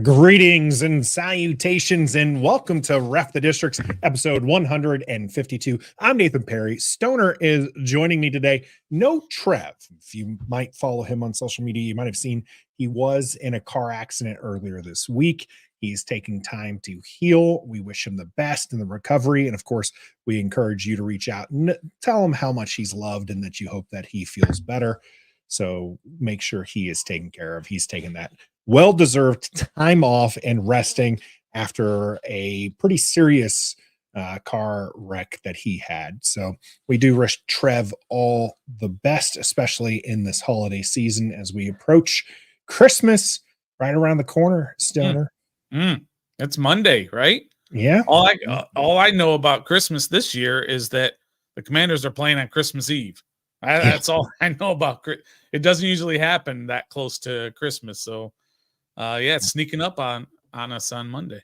Greetings and salutations, and welcome to Ref the Districts, episode 152. I'm Nathan Perry. Stoner is joining me today. No Trev. If you might follow him on social media, you might have seen he was in a car accident earlier this week. He's taking time to heal. We wish him the best in the recovery. And of course, we encourage you to reach out and tell him how much he's loved and that you hope that he feels better. So make sure he is taken care of. He's taken that well-deserved time off and resting after a pretty serious car wreck that he had. So we do wish Trev all the best, especially in this holiday season as we approach Christmas right around the corner, Stoner. It's Monday, right? Yeah. All I know about Christmas this year is that the Commanders are playing on Christmas Eve. That's all I know about. It doesn't usually happen that close to Christmas. So, it's sneaking up on us on Monday.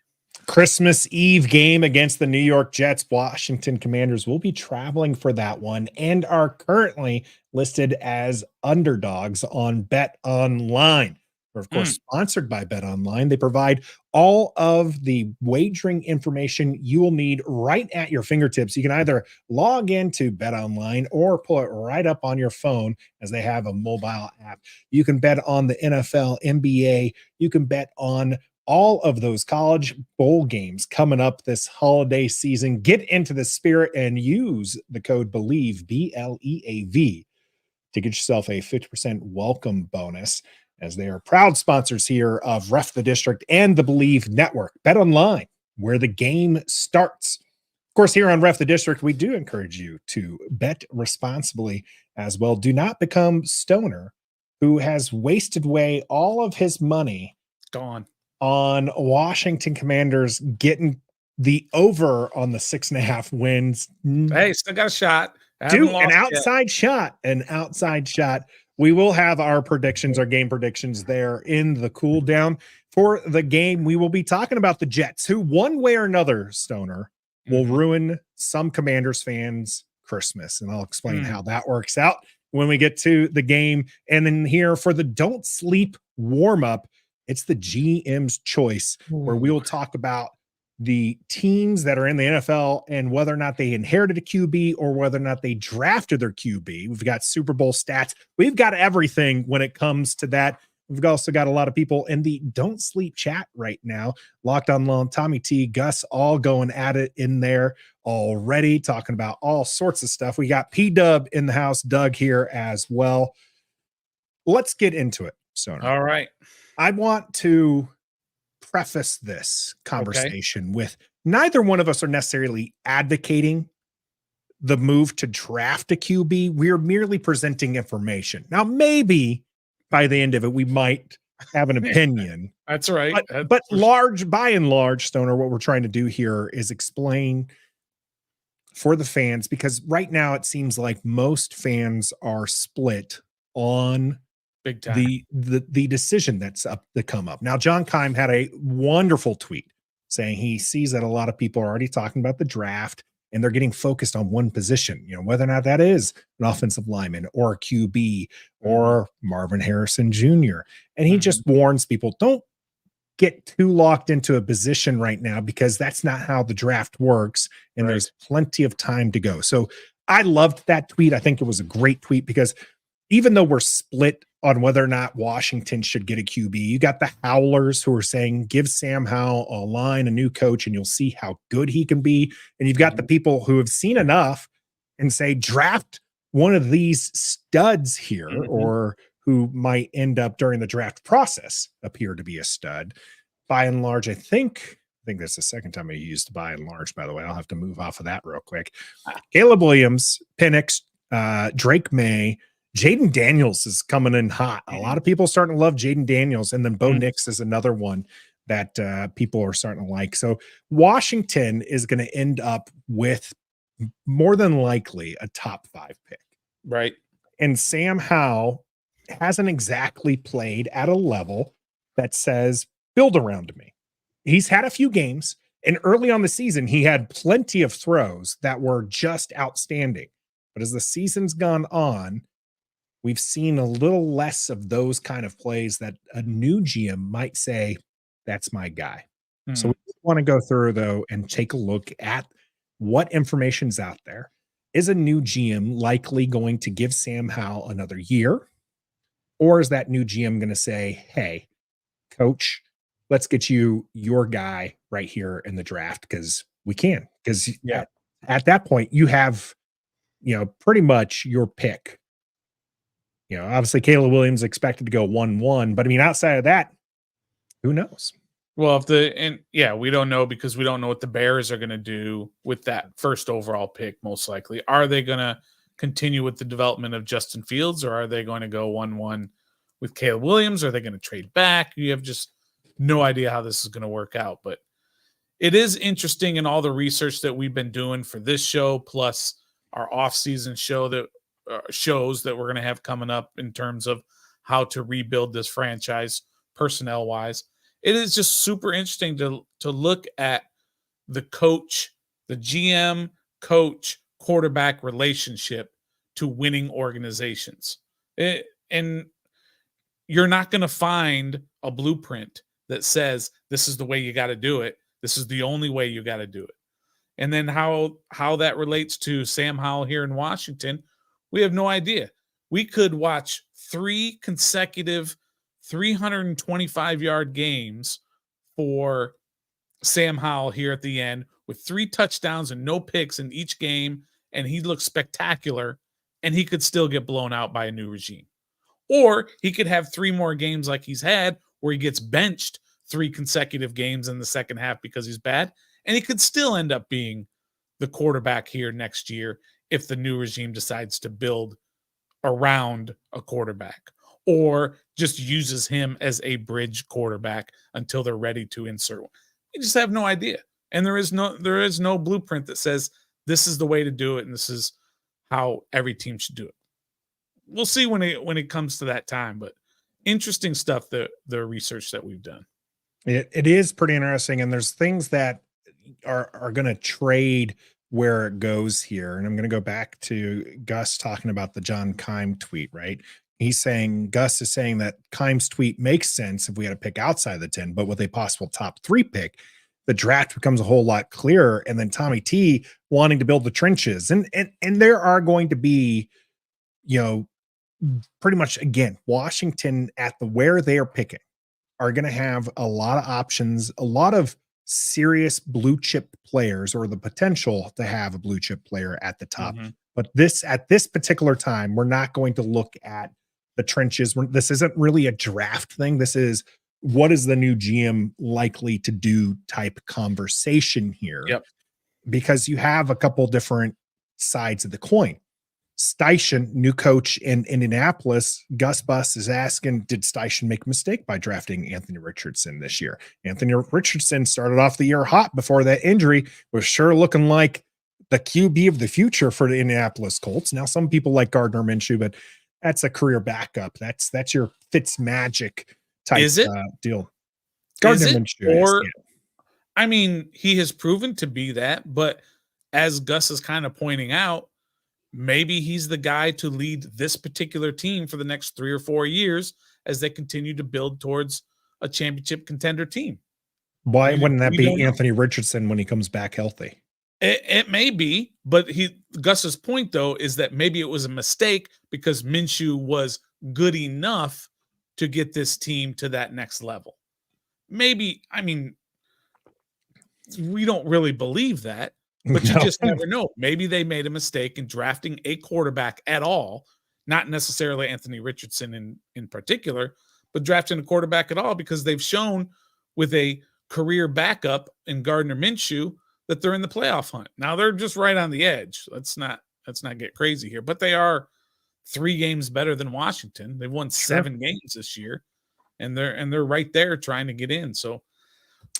Christmas Eve game against the New York Jets. Washington Commanders will be traveling for that one and are currently listed as underdogs on Bet Online. We're, of course, sponsored by Bet Online. They provide all of the wagering information you will need right at your fingertips. You can either log into Bet Online or pull it right up on your phone as they have a mobile app. You can bet on the NFL, NBA. You can bet on all of those college bowl games coming up this holiday season. Get into the spirit and use the code BELIEVE, BLEAV, to get yourself a 50% welcome bonus, as they are proud sponsors here of Ref the District and the Believe Network. Bet Online, where the game starts. Of course, here on Ref the District, we do encourage you to bet responsibly as well. Do not become Stoner, who has wasted away all of his money on Washington Commanders getting the over on the 6.5 wins. Hey, still got a shot. An outside shot. We will have our predictions, our game predictions there in the cool down for the game. We will be talking about the Jets, who one way or another, Stoner, will ruin some Commanders fans' Christmas. And I'll explain how that works out when we get to the game. And then here for the Don't Sleep warm up, it's the GM's choice, where we will talk about the teams that are in the NFL and whether or not they inherited a QB or whether or not they drafted their QB. We've got Super Bowl stats. We've got everything when it comes to that. We've also got a lot of people in the Don't Sleep chat right now. Locked on Loan, Tommy T, Gus, all going at it in there already, talking about all sorts of stuff. We got P-Dub in the house, Doug here as well. Let's get into it, Stoner. All right. I want to preface this conversation with neither one of us are necessarily advocating the move to draft a QB. We're merely presenting information. Now, maybe by the end of it, we might have an opinion. That's right. But by and large, Stoner, what we're trying to do here is explain for the fans, because right now it seems like most fans are split on big time the decision that's up to come up. Now, John Keim had a wonderful tweet saying he sees that a lot of people are already talking about the draft and they're getting focused on one position, whether or not that is an offensive lineman or a QB or Marvin Harrison Jr. And he just warns people, don't get too locked into a position right now, because that's not how the draft works. And there's plenty of time to go. So I loved that tweet. I think it was a great tweet, because even though we're split on whether or not Washington should get a QB, you got the Howlers who are saying, give Sam Howell a line, a new coach, and you'll see how good he can be. And you've got the people who have seen enough and say, draft one of these studs here, or who might end up during the draft process appear to be a stud. By and large, I think that's the second time I used by and large, by the way. I'll have to move off of that real quick. Caleb Williams, Penix, Drake May, Jaden Daniels is coming in hot. A lot of people starting to love Jaden Daniels. And then Bo Nix is another one that people are starting to like. So Washington is going to end up with more than likely a top 5 pick. Right. And Sam Howell hasn't exactly played at a level that says, build around me. He's had a few games, and early on the season, he had plenty of throws that were just outstanding. But as the season's gone on, we've seen a little less of those kind of plays that a new GM might say, That's my guy. So we want to go through, though, and take a look at what information's out there. Is a new GM likely going to give Sam Howell another year? Or is that new GM going to say, hey, coach, let's get you your guy right here in the draft because we can. Because at that point, you have, pretty much your pick. Obviously, Caleb Williams expected to go 1-1. But I mean, outside of that, who knows? Well, we don't know because we don't know what the Bears are going to do with that first overall pick, most likely. Are they going to continue with the development of Justin Fields, or are they going to go 1-1 with Caleb Williams? Are they going to trade back? You have just no idea how this is going to work out. But it is interesting in all the research that we've been doing for this show, plus our off-season show that shows that we're going to have coming up in terms of how to rebuild this franchise personnel-wise. It is just super interesting to look at the coach, the GM, coach, quarterback relationship to winning organizations. And you're not going to find a blueprint that says this is the way you got to do it. This is the only way you got to do it. And then how that relates to Sam Howell here in Washington, we have no idea. We could watch 3 consecutive 325-yard games for Sam Howell here at the end with 3 touchdowns and no picks in each game, and he looks spectacular, and he could still get blown out by a new regime. Or he could have 3 more games like he's had where he gets benched 3 consecutive games in the second half because he's bad, and he could still end up being the quarterback here next year if the new regime decides to build around a quarterback or just uses him as a bridge quarterback until they're ready to insert one. You just have no idea. And there is no blueprint that says this is the way to do it and this is how every team should do it. We'll see when it comes to that time, but interesting stuff, the research that we've done. It is pretty interesting, and there's things that are going to trade where it goes here. And I'm going to go back to Gus talking about the John Keim tweet, right? Gus is saying that Keim's tweet makes sense if we had a pick outside the 10, but with a possible top 3 pick, the draft becomes a whole lot clearer. And then Tommy T wanting to build the trenches. And there are going to be, pretty much, again, Washington at where they are picking are going to have a lot of options, a lot of serious blue chip players, or the potential to have a blue chip player at the top. But at this particular time, we're not going to look at the trenches. This isn't really a draft thing. This is what is the new GM likely to do type conversation here. Yep. Because you have a couple different sides of the coin. Steichen, new coach in Indianapolis, Gus Bus is asking, did Steichen make a mistake by drafting Anthony Richardson this year? Anthony Richardson started off the year hot before that injury, was sure looking like the QB of the future for the Indianapolis Colts. Now, some people like Gardner Minshew, but that's a career backup. That's your Fitzmagic type deal. Gardner Minshew. I mean, he has proven to be that, but as Gus is kind of pointing out, maybe he's the guy to lead this particular team for the next 3 or 4 years as they continue to build towards a championship contender team. Why wouldn't that be Anthony Richardson when he comes back healthy? It may be, but Gus's point, though, is that maybe it was a mistake because Minshew was good enough to get this team to that next level. Maybe, I mean, we don't really believe that. But you just never know. Maybe they made a mistake in drafting a quarterback at all, not necessarily Anthony Richardson in particular, but drafting a quarterback at all because they've shown with a career backup in Gardner Minshew that they're in the playoff hunt. Now they're just right on the edge. Let's not get crazy here, but they are 3 games better than Washington. They've won 7 games this year, and they're right there trying to get in. So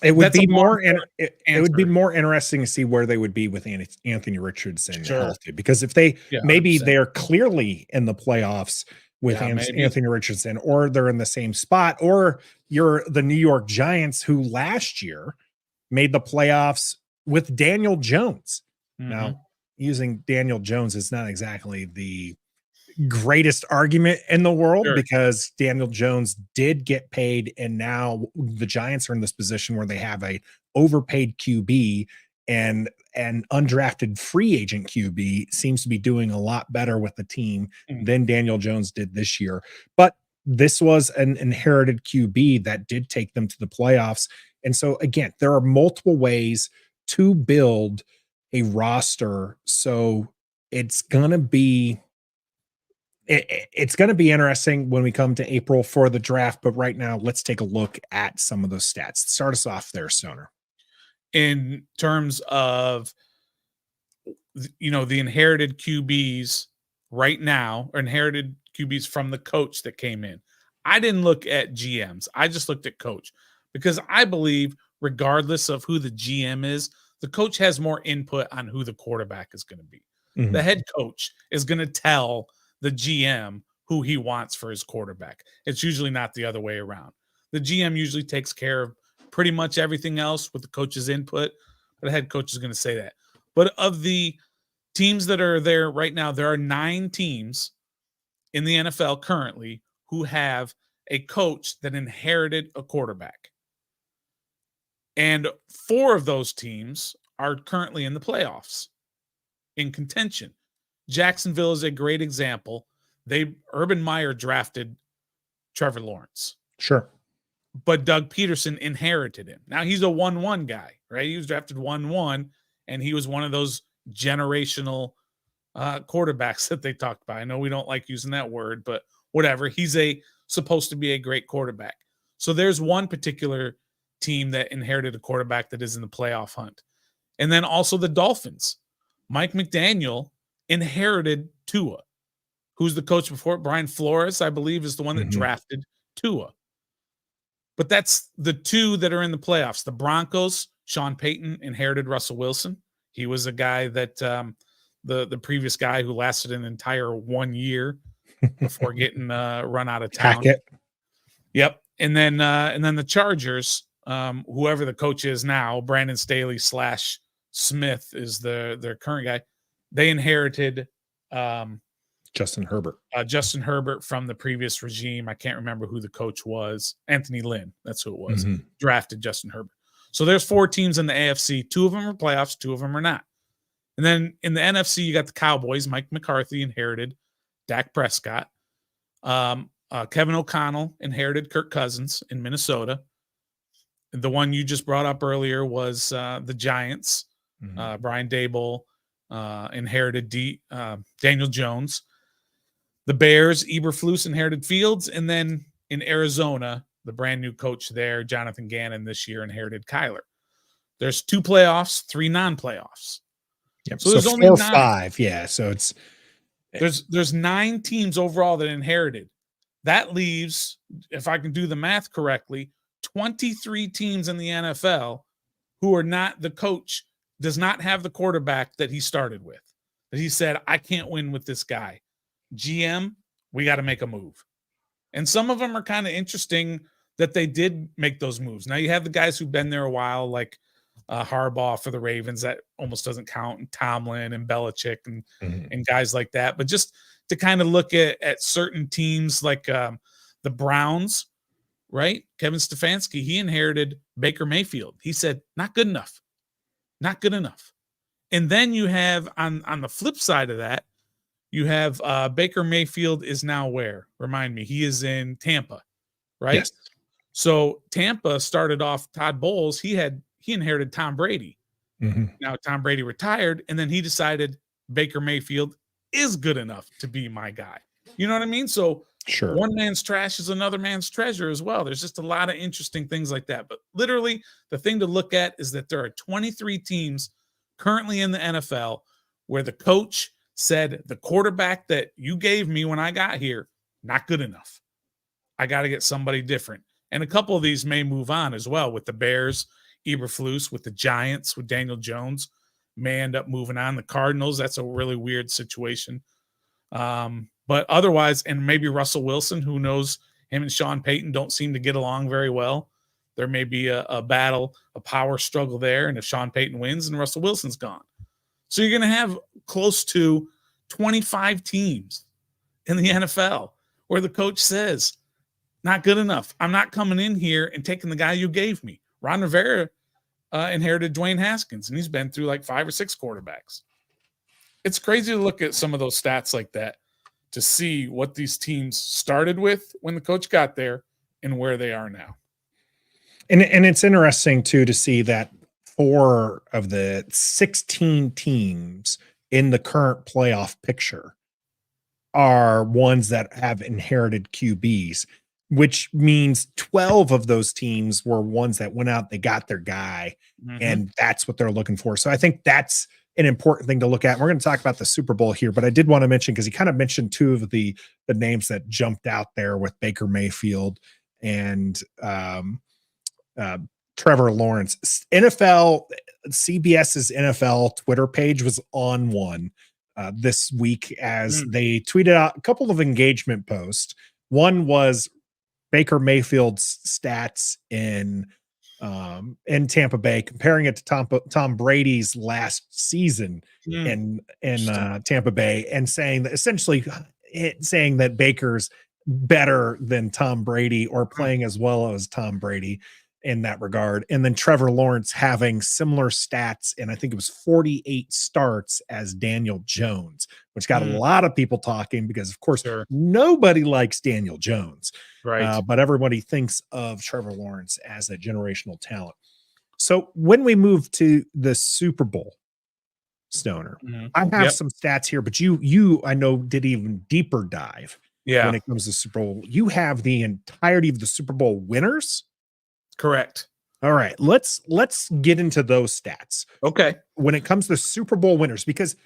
it would be it would be more interesting to see where they would be with Anthony Richardson healthy, because if they maybe 100%. They're clearly in the playoffs with Anthony Richardson, or they're in the same spot, or you're the New York Giants who last year made the playoffs with Daniel Jones. Now, using Daniel Jones is not exactly the greatest argument in the world Sure. because Daniel Jones did get paid, and now the Giants are in this position where they have a overpaid QB, and an undrafted free agent QB seems to be doing a lot better with the team than Daniel Jones did this year. But this was an inherited QB that did take them to the playoffs. And so again, there are multiple ways to build a roster. So it's going to be it's going to be interesting when we come to April for the draft. But right now, let's take a look at some of those stats. Start us off there, Stoner. In terms of, the inherited QBs right now, or inherited QBs from the coach that came in. I didn't look at GMs. I just looked at coach, because I believe regardless of who the GM is, the coach has more input on who the quarterback is going to be. Mhm. The head coach is going to tell the GM who he wants for his quarterback. It's usually not the other way around. The GM usually takes care of pretty much everything else with the coach's input, but the head coach is going to say that. But of the teams that are there right now, there are 9 teams in the NFL currently who have a coach that inherited a quarterback. And 4 of those teams are currently in the playoffs in contention. Jacksonville is a great example. Urban Meyer drafted Trevor Lawrence. Sure. But Doug Peterson inherited him. Now he's a 1-1 guy, right? He was drafted 1-1, and he was one of those generational quarterbacks that they talked about. I know we don't like using that word, but whatever. He's supposed to be a great quarterback. So there's one particular team that inherited a quarterback that is in the playoff hunt. And then also the Dolphins. Mike McDaniel inherited Tua. Who's the coach before? Brian Flores, I believe, is the one that drafted Tua. But that's the 2 that are in the playoffs. The Broncos, Sean Payton inherited Russell Wilson. He was a guy that the previous guy who lasted an entire 1 year before getting run out of town. Hackett. Yep. And then the Chargers, whoever the coach is now, Brandon Staley / Smith is their current guy. They inherited Justin Herbert. Justin Herbert from the previous regime. I can't remember who the coach was. Anthony Lynn, that's who it was. Drafted Justin Herbert. So there's 4 teams in the AFC. 2 of them are playoffs, 2 of them are not. And then in the NFC, you got the Cowboys. Mike McCarthy inherited Dak Prescott. Kevin O'Connell inherited Kirk Cousins in Minnesota. The one you just brought up earlier was the Giants. Brian Daboll inherited Daniel Jones. The Bears, Eberflus inherited Fields. And then in Arizona, the brand new coach there, Jonathan Gannon, this year inherited Kyler. There's 2 playoffs, 3 non-playoffs. Yep. So there's only 4 or 9. 5. Yeah. So it's there's 9 teams overall that inherited. That leaves, if I can do the math correctly, 23 teams in the NFL who are not, the coach does not have the quarterback that he started with. That he said, I can't win with this guy. GM, we got to make a move. And some of them are kind of interesting that they did make those moves. Now you have the guys who've been there a while, like Harbaugh for the Ravens. That almost doesn't count. And Tomlin and Belichick and guys like that. But just to kind of look at certain teams like the Browns, right? Kevin Stefanski, he inherited Baker Mayfield. He said, not good enough. Not good enough. And then you have on the flip side of that, you have Baker Mayfield is now where? Remind me. He is in Tampa, right? Yes. So Tampa started off Todd Bowles. He inherited Tom Brady. Now Tom Brady retired, and then he decided Baker Mayfield is good enough to be my guy. You know what I mean? So sure, one man's trash is another man's treasure as well. There's just a lot of interesting things like that. But literally, the thing to look at is that there are 23 teams currently in the NFL where the coach said the quarterback that you gave me when I got here, not good enough. I got to get somebody different. And a couple of these may move on as well with the Bears, Eberflus, with the Giants, with Daniel Jones, may end up moving on. The Cardinals, that's a really weird situation. But otherwise, and maybe Russell Wilson, who knows, him and Sean Payton don't seem to get along very well. There may be a battle, a power struggle there. And if Sean Payton wins, then Russell Wilson's gone. So you're going to have close to 25 teams in the NFL where the coach says, not good enough. I'm not coming in here and taking the guy you gave me. Ron Rivera inherited Dwayne Haskins, and he's been through like 5 or 6 quarterbacks. It's crazy to look at some of those stats like that to see what these teams started with when the coach got there and where they are now. And it's interesting too to see that 4 of the 16 teams in the current playoff picture are ones that have inherited QBs, which means 12 of those teams were ones that went out, they got their guy, and that's what they're looking for. So I think that's an important thing to look at. We're going to talk about the Super Bowl here, but I did want to mention, because he kind of mentioned 2 of the names that jumped out there with Baker Mayfield and Trevor Lawrence. CBS's NFL Twitter page was on one this week as they tweeted out a couple of engagement posts. One was Baker Mayfield's stats in Tampa Bay, comparing it to Tom Brady's last season in Tampa Bay, and saying that essentially saying that Baker's better than Tom Brady or playing as well as Tom Brady in that regard. And then Trevor Lawrence having similar stats, and I think it was 48 starts as Daniel Jones, which got a lot of people talking because, of course, nobody likes Daniel Jones. Right. But everybody thinks of Trevor Lawrence as a generational talent. So when we move to the Super Bowl, Stoner, I have some stats here, but you I know did even deeper dive when it comes to Super Bowl. You have the entirety of the Super Bowl winners. Correct. All right, let's get into those stats. Okay. When it comes to Super Bowl winners, because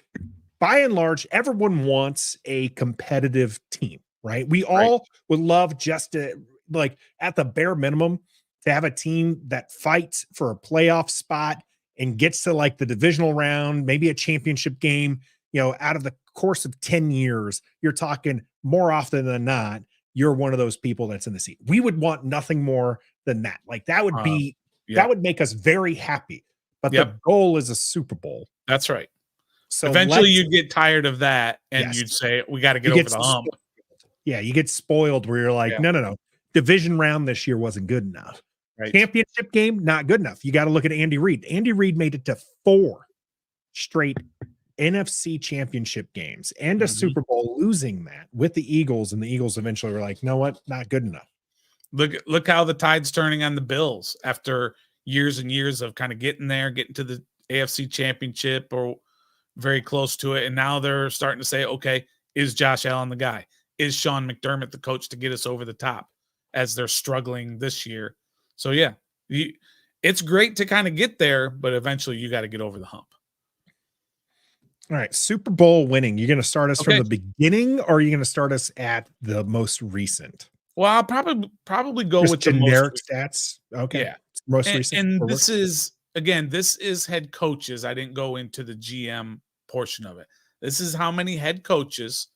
by and large, everyone wants a competitive team, right? We all would love just to, like, at the bare minimum, to have a team that fights for a playoff spot and gets to like the divisional round, maybe a championship game. You know, out of the course of 10 years, you're talking more often than not, you're one of those people that's in the seat. We would want nothing more than that. Like, that would be, that would make us very happy. But the goal is a Super Bowl. That's right. So eventually you'd get tired of that and you'd say, we got to get over the hump. Yeah, you get spoiled where you're like, no. Division round this year wasn't good enough. Right. Championship game, not good enough. You got to look at Andy Reid. Andy Reid made it to 4 straight NFC championship games and a Super Bowl, losing that with the Eagles, and the Eagles eventually were like, no, what? Not good enough. Look how the tide's turning on the Bills after years and years of kind of getting to the AFC championship or very close to it. And now they're starting to say, okay, is Josh Allen the guy? Is Sean McDermott the coach to get us over the top, as they're struggling this year? So yeah, it's great to kind of get there, but eventually you got to get over the hump. All right, Super Bowl winning. You're going to start us from the beginning, or are you going to start us at the most recent? Well, I'll probably go just with generic the stats. Okay. Yeah. Most recent. And this is head coaches. I didn't go into the GM portion of it. This is how many head coaches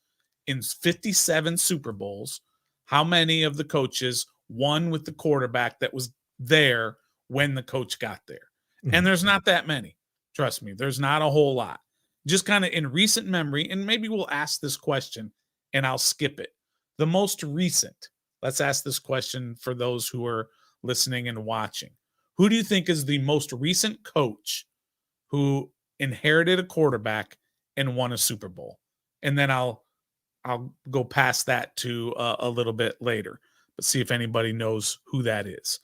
in 57 Super Bowls, how many of the coaches won with the quarterback that was there when the coach got there. And there's not that many. Trust me, there's not a whole lot. Just kind of in recent memory, and maybe we'll ask this question and I'll skip it. The most recent. Let's ask this question for those who are listening and watching. Who do you think is the most recent coach who inherited a quarterback and won a Super Bowl? And then I'll go past that to a little bit later, but see if anybody knows who that is.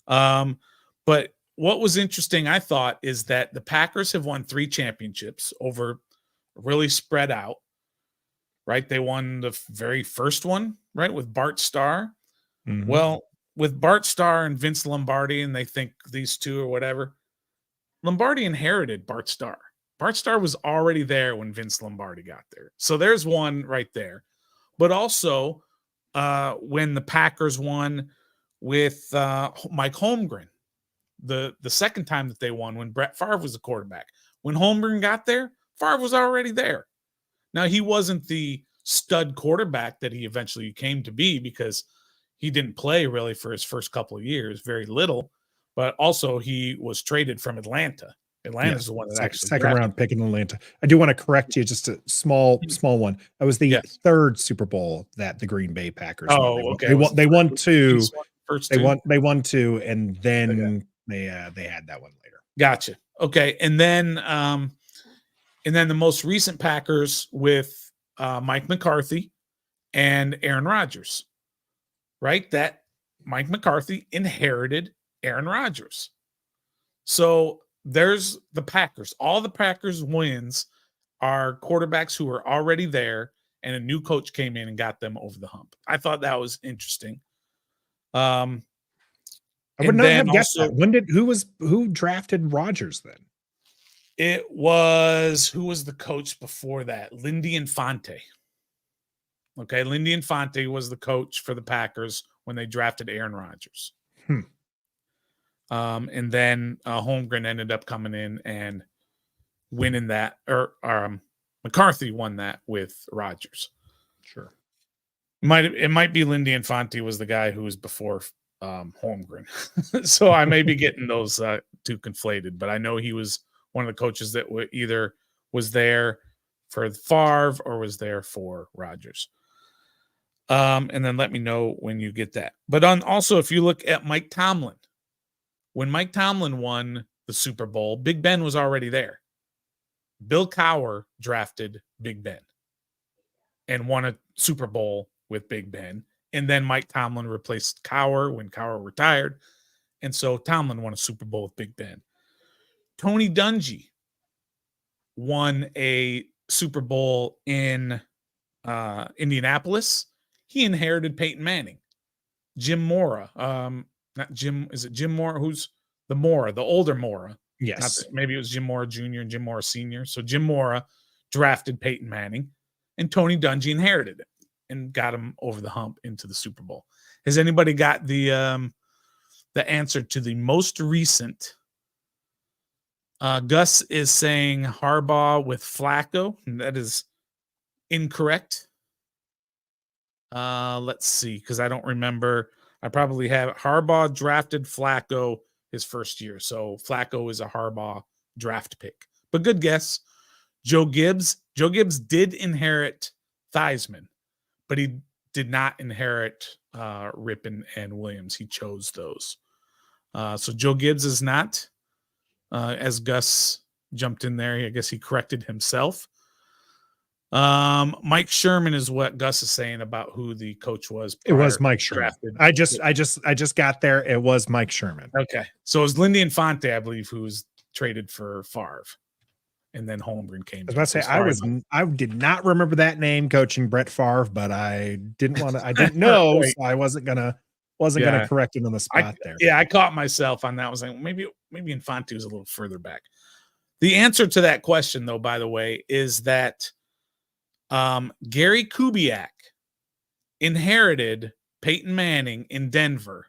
But what was interesting, I thought, is that the Packers have won 3 championships over really spread out, right? They won the very first one, right, with Bart Starr. Well, with Bart Starr and Vince Lombardi, and they think these two or whatever, Lombardi inherited Bart Starr. Bart Starr was already there when Vince Lombardi got there. So there's one right there. But also when the Packers won with Mike Holmgren, the second time that they won, when Brett Favre was the quarterback. When Holmgren got there, Favre was already there. Now, he wasn't the stud quarterback that he eventually came to be, because he didn't play really for his first couple of years, very little. But also he was traded from Atlanta Atlanta's the one that actually second drafted. round pick in Atlanta. I do want to correct you, just a small one. That was the third Super Bowl that the Green Bay Packers won. Okay. They won two. First They two? won two, and then they had that one later. Gotcha. Okay. And then the most recent Packers with Mike McCarthy and Aaron Rodgers, right? That Mike McCarthy inherited Aaron Rodgers. So there's the Packers. All the Packers wins are quarterbacks who were already there, and a new coach came in and got them over the hump. I thought that was interesting. I would not have guessed that. Who drafted Rodgers then? It was, who was the coach before that? Lindy Infante. Okay, Lindy Infante was the coach for the Packers when they drafted Aaron Rodgers. And then Holmgren ended up coming in and winning that, or McCarthy won that with Rodgers. Sure. It might be Lindy Infante was the guy who was before Holmgren. So I may be getting those two conflated, but I know he was one of the coaches that either was there for Favre or was there for Rodgers. And then let me know when you get that. But also, if you look at Mike Tomlin, when Mike Tomlin won the Super Bowl, Big Ben was already there. Bill Cowher drafted Big Ben and won a Super Bowl with Big Ben. And then Mike Tomlin replaced Cowher when Cowher retired. And so Tomlin won a Super Bowl with Big Ben. Tony Dungy won a Super Bowl in Indianapolis. He inherited Peyton Manning. Jim Mora, not Jim, is it Jim Mora? Who's the Mora, the older Mora? Yes. Maybe it was Jim Mora Jr. and Jim Mora Sr. So Jim Mora drafted Peyton Manning, and Tony Dungy inherited it and got him over the hump into the Super Bowl. Has anybody got the answer to the most recent? Gus is saying Harbaugh with Flacco. And that is incorrect. Let's see, because I don't remember. I probably have Harbaugh drafted Flacco his first year. So Flacco is a Harbaugh draft pick. But good guess. Joe Gibbs. Joe Gibbs did inherit Theismann, but he did not inherit Rippon and Williams. He chose those. So Joe Gibbs is not. As Gus jumped in there, I guess he corrected himself. Mike Sherman is what Gus is saying about who the coach was. It was Mike Sherman. Drafted. I just got there. It was Mike Sherman. Okay. So it was Lindy Infante, I believe, who was traded for Favre. And then Holmgren came. I was about to say, I did not remember that name, coaching Brett Favre, but I didn't know, so I wasn't gonna correct it on the spot there. Yeah, I caught myself on that. I was like, maybe Infante was a little further back. The answer to that question, though, by the way, is that Gary Kubiak inherited Peyton Manning in Denver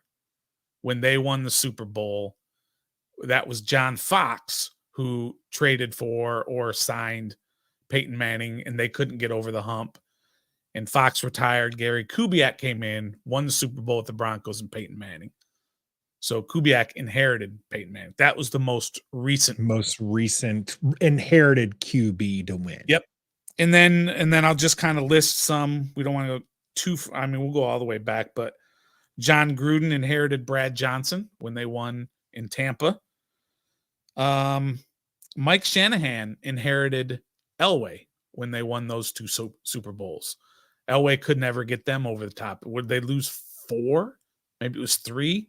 when they won the Super Bowl. That was John Fox who traded for or signed Peyton Manning, and they couldn't get over the hump. And Fox retired. Gary Kubiak came in, won the Super Bowl with the Broncos and Peyton Manning. So Kubiak inherited Peyton Manning. That was the most recent inherited QB to win. Yep. And then I'll just kind of list some. We don't want to go too. We'll go all the way back, but John Gruden inherited Brad Johnson when they won in Tampa. Mike Shanahan inherited Elway when they won those two Super Bowls. Elway could never get them over the top. Would they lose 4? Maybe it was 3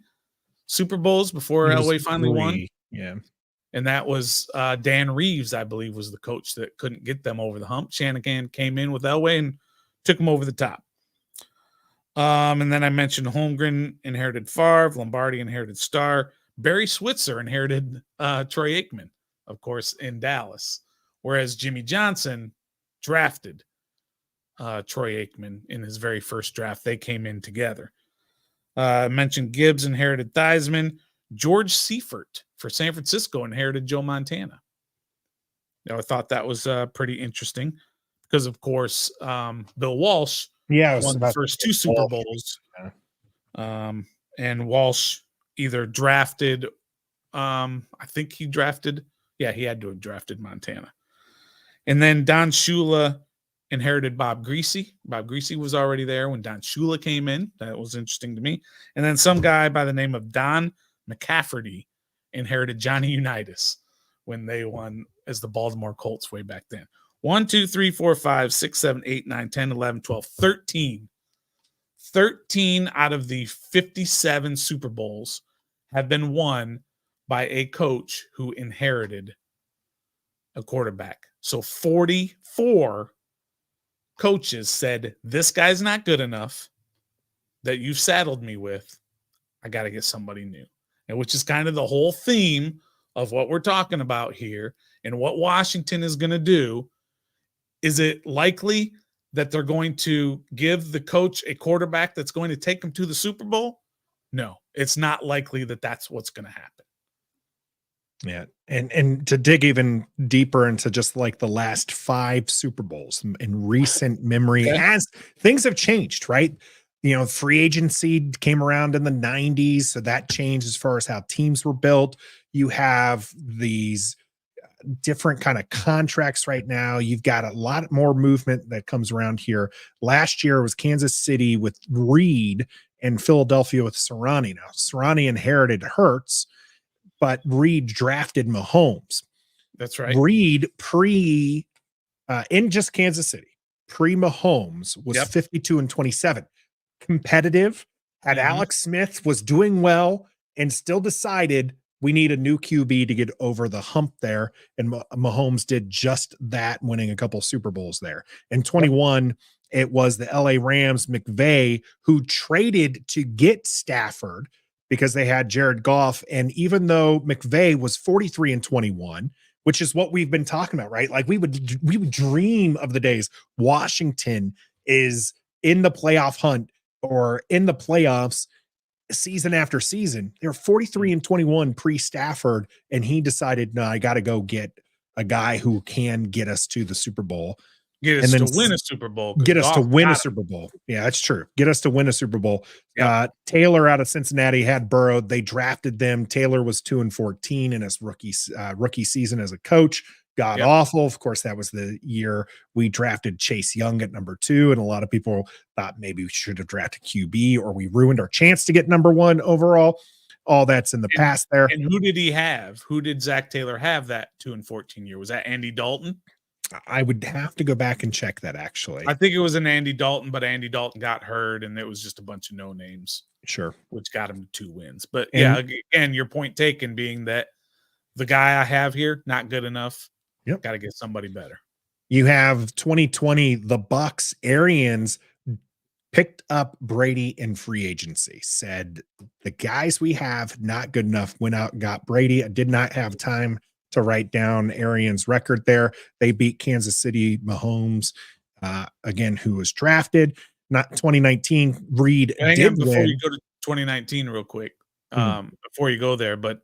Super Bowls before Elway finally won. Yeah. And that was Dan Reeves, I believe, was the coach that couldn't get them over the hump. Shanahan came in with Elway and took them over the top. And then I mentioned Holmgren inherited Favre. Lombardi inherited Starr. Barry Switzer inherited Troy Aikman, of course, in Dallas. Whereas Jimmy Johnson drafted Troy Aikman in his very first draft. They came in together. I mentioned Gibbs inherited Theismann. George Seifert for San Francisco inherited Joe Montana. I thought that was pretty interesting because, of course, Bill Walsh won the first 2 Super Bowls. And Walsh either drafted, I think he drafted Yeah, he had to have drafted Montana. And then Don Shula inherited Bob Greasy. Bob Greasy was already there when Don Shula came in. That was interesting to me. And then some guy by the name of Don McCafferty inherited Johnny Unitas when they won as the Baltimore Colts way back then. 1, 2, 3, 4, 5, 6, 7, 8, 9, 10, 11, 12, 13. 13 out of the 57 Super Bowls have been won by a coach who inherited a quarterback. So 44 coaches said, this guy's not good enough that you've saddled me with. I got to get somebody new. And which is kind of the whole theme of what we're talking about here and what Washington is going to do. Is it likely that they're going to give the coach a quarterback that's going to take them to the Super Bowl? No, it's not likely that that's what's going to happen. Yeah. And to dig even deeper into just like the last 5 Super Bowls in recent memory, as things have changed, right? You know, free agency came around in the 90s. So that changed as far as how teams were built. You have these different kind of contracts right now. You've got a lot more movement that comes around here. Last year was Kansas City with Reid and Philadelphia with Sirianni. Now, Sirianni inherited Hurts, but Reid drafted Mahomes. That's right. Reid in just Kansas City, pre-Mahomes was 52-27. Competitive, had Alex Smith, was doing well, and still decided we need a new QB to get over the hump there. And Mahomes did just that, winning a couple Super Bowls there. In 21, it was the LA Rams, McVay, who traded to get Stafford because they had Jared Goff. And even though McVay was 43-21, which is what we've been talking about, right? Like we would dream of the days Washington is in the playoff hunt or in the playoffs season after season. They're 43-21 pre-Stafford, and he decided, no, I got to go get a guy who can get us to the Super Bowl. Get us to win a Super Bowl. Get us to win a Super Bowl. Yeah, that's true. Get us to win a Super Bowl. Yep. Taylor out of Cincinnati had Burrow. They drafted them. Taylor was 2-14 in his rookie season as a coach. God awful. Of course, that was the year we drafted Chase Young at number 2. And a lot of people thought maybe we should have drafted QB, or we ruined our chance to get number 1 overall. All that's in the past there. And who did he have? Who did Zach Taylor have that 2-14 year? Was that Andy Dalton? I would have to go back and check that, actually. I think it was an Andy Dalton, but Andy Dalton got hurt, and it was just a bunch of no names. Sure. Which got him to 2 wins. But again, your point taken being that the guy I have here, not good enough. Yep. Got to get somebody better. You have 2020, the Bucks, Arians picked up Brady in free agency, said the guys we have not good enough, went out and got Brady. I did not have time to write down Arians' record there. They beat Kansas City, Mahomes, again, who was drafted. Not 2019, Reid did before win. you go to 2019 real quick, before you go there, but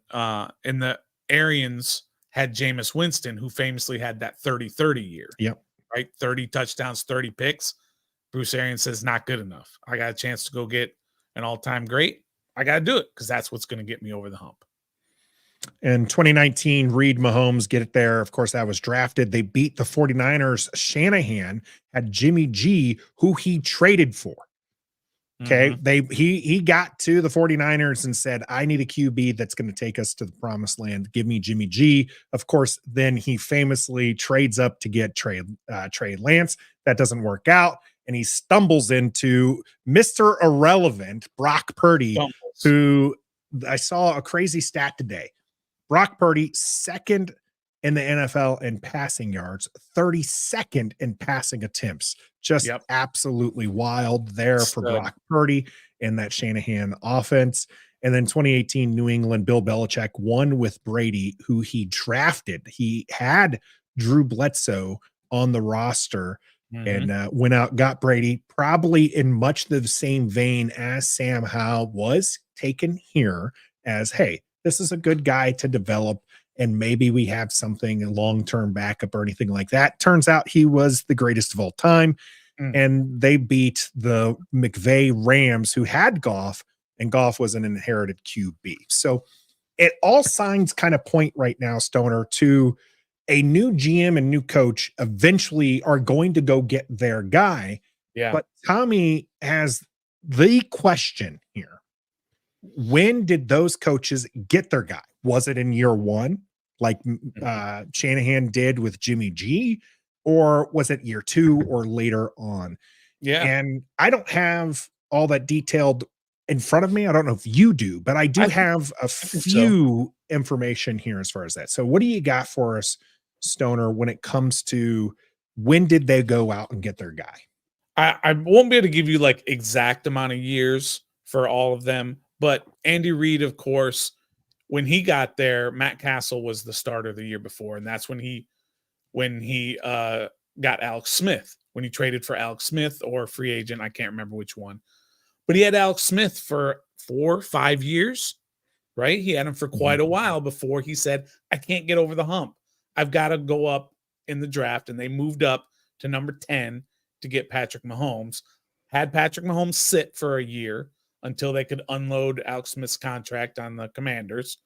in the Arians had Jameis Winston, who famously had that 30-30 year. Yep. Right? 30 touchdowns, 30 picks. Bruce Arians says, not good enough. I got a chance to go get an all-time great. I got to do it because that's what's going to get me over the hump. In 2019, Reid, Mahomes get it there. Of course, that was drafted. They beat the 49ers. Shanahan had Jimmy G, who he traded for. Okay. He got to the 49ers and said, I need a QB that's going to take us to the promised land. Give me Jimmy G. Of course, then he famously trades up to get Trey Lance. That doesn't work out. And he stumbles into Mr. Irrelevant, Brock Purdy, who I saw a crazy stat today. Brock Purdy, second in the NFL in passing yards, 32nd in passing attempts. Just absolutely wild there for Brock Purdy in that Shanahan offense. And then 2018, New England, Bill Belichick won with Brady, who he drafted. He had Drew Bledsoe on the roster and went out, got Brady, probably in much the same vein as Sam Howell was taken here as, hey, this is a good guy to develop, and maybe we have something, a long-term backup or anything like that. Turns out he was the greatest of all time, and they beat the McVay Rams, who had Goff, and Goff was an inherited QB. So it all signs kind of point right now, Stoner, to a new GM and new coach eventually are going to go get their guy. Yeah. But Tommy has the question here. When did those coaches get their guy? Was it in year one, like Shanahan did with Jimmy G, or was it year two or later on? Yeah. And I don't have all that detailed in front of me. I don't know if you do, but I do have a few information here as far as that. So what do you got for us, Stoner, when it comes to when did they go out and get their guy? I won't be able to give you like exact amount of years for all of them, but Andy Reid, of course, when he got there, Matt Castle was the starter the year before, and that's when he got Alex Smith, when he traded for Alex Smith or free agent. I can't remember which one, but he had Alex Smith for 4 or 5 years, right? He had him for quite a while before he said, I can't get over the hump. I've got to go up in the draft. And they moved up to number 10 to get Patrick Mahomes, had Patrick Mahomes sit for a year until they could unload Alex Smith's contract on the Commanders,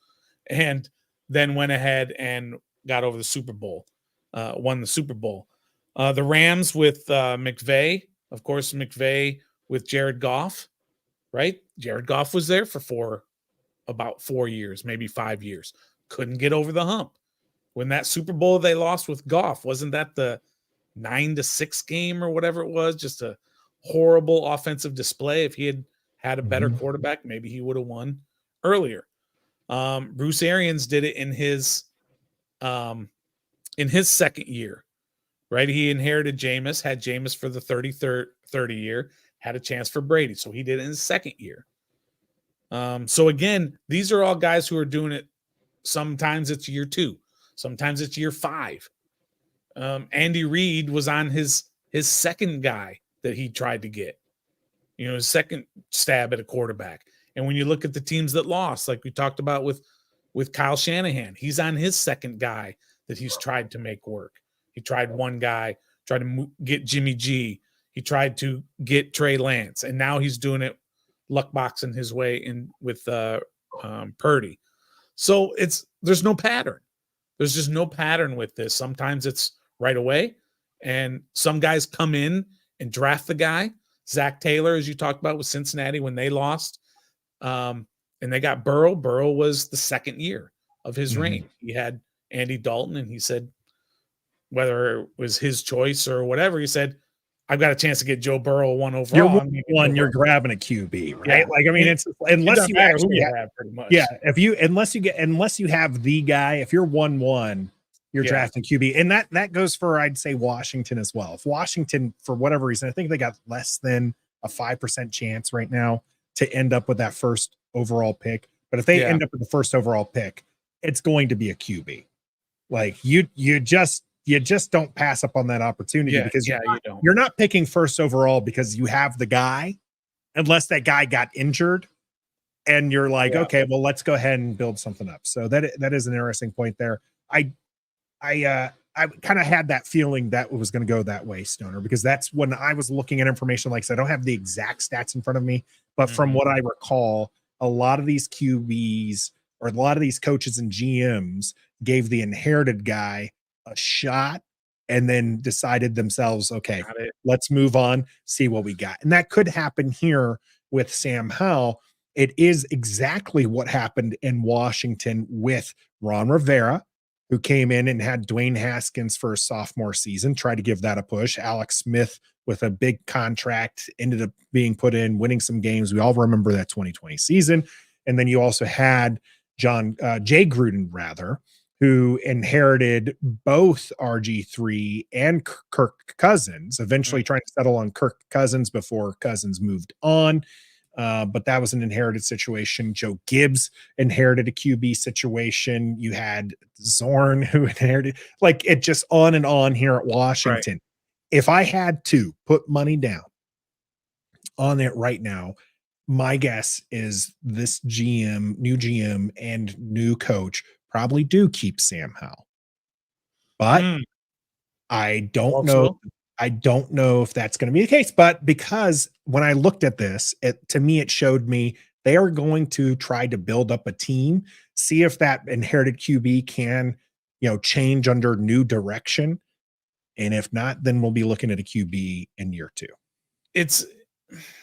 and then went ahead and got over the Super Bowl, won the Super Bowl. The Rams with McVay, of course, McVay with Jared Goff, right? Jared Goff was there for about 4 years, maybe 5 years. Couldn't get over the hump. When that Super Bowl they lost with Goff, wasn't that the 9-6 game or whatever it was? Just a horrible offensive display. If he had a better quarterback, maybe he would have won earlier. Bruce Arians did it in his second year, right? He inherited Jameis, had Jameis for the 30 year, had a chance for Brady. So he did it in his second year. So again, these are all guys who are doing it. Sometimes it's year 2, sometimes it's year 5. Andy Reid was on his second guy that he tried to get, his second stab at a quarterback. And when you look at the teams that lost, like we talked about with Kyle Shanahan, he's on his second guy that he's tried to make work. He tried one guy, tried to get Jimmy G. He tried to get Trey Lance, and now he's doing it luck boxing his way in with Purdy. So there's no pattern. There's just no pattern with this. Sometimes it's right away, and some guys come in and draft the guy. Zach Taylor, as you talked about with Cincinnati when they lost, and they got Burrow. Burrow was the second year of his reign. He had Andy Dalton, and he said, whether it was his choice or whatever, he said, I've got a chance to get Joe Burrow 1 overall. You're grabbing a QB, right? Yeah. Like, I mean, it's unless you actually have pretty much. Yeah. Unless you have the guy, if you're 1-1, you're drafting QB. And that goes for, I'd say, Washington as well. If Washington, for whatever reason, I think they got less than a 5% chance right now to end up with that first overall pick. But if they end up with the first overall pick, it's going to be a QB. Like you just don't pass up on that opportunity because you're not picking first overall because you have the guy, unless that guy got injured and you're like, okay, well, let's go ahead and build something up. So that is an interesting point there. I kind of had that feeling that it was going to go that way, Stoner, because that's when I was looking at information. Like I said, I don't have the exact stats in front of me, but from what I recall, a lot of these QBs or a lot of these coaches and GMs gave the inherited guy a shot and then decided themselves, okay, let's move on, see what we got. And that could happen here with Sam Howell. It is exactly what happened in Washington with Ron Rivera, who came in and had Dwayne Haskins for a sophomore season, tried to give that a push. Alex Smith with a big contract ended up being put in, winning some games. We all remember that 2020 season. And then you also had Jay Gruden, rather, who inherited both RG3 and Kirk Cousins, eventually trying to settle on Kirk Cousins before Cousins moved on. But that was an inherited situation. Joe Gibbs inherited a QB situation. You had Zorn, who inherited, like, it just on and on here at Washington. Right. If I had to put money down on it right now, my guess is this new GM and new coach probably do keep Sam Howell. But I don't know. I don't know if that's going to be the case, but because when I looked at this, to me, it showed me they are going to try to build up a team see if that inherited QB can, change under new direction. And if not, then we'll be looking at a QB in year 2.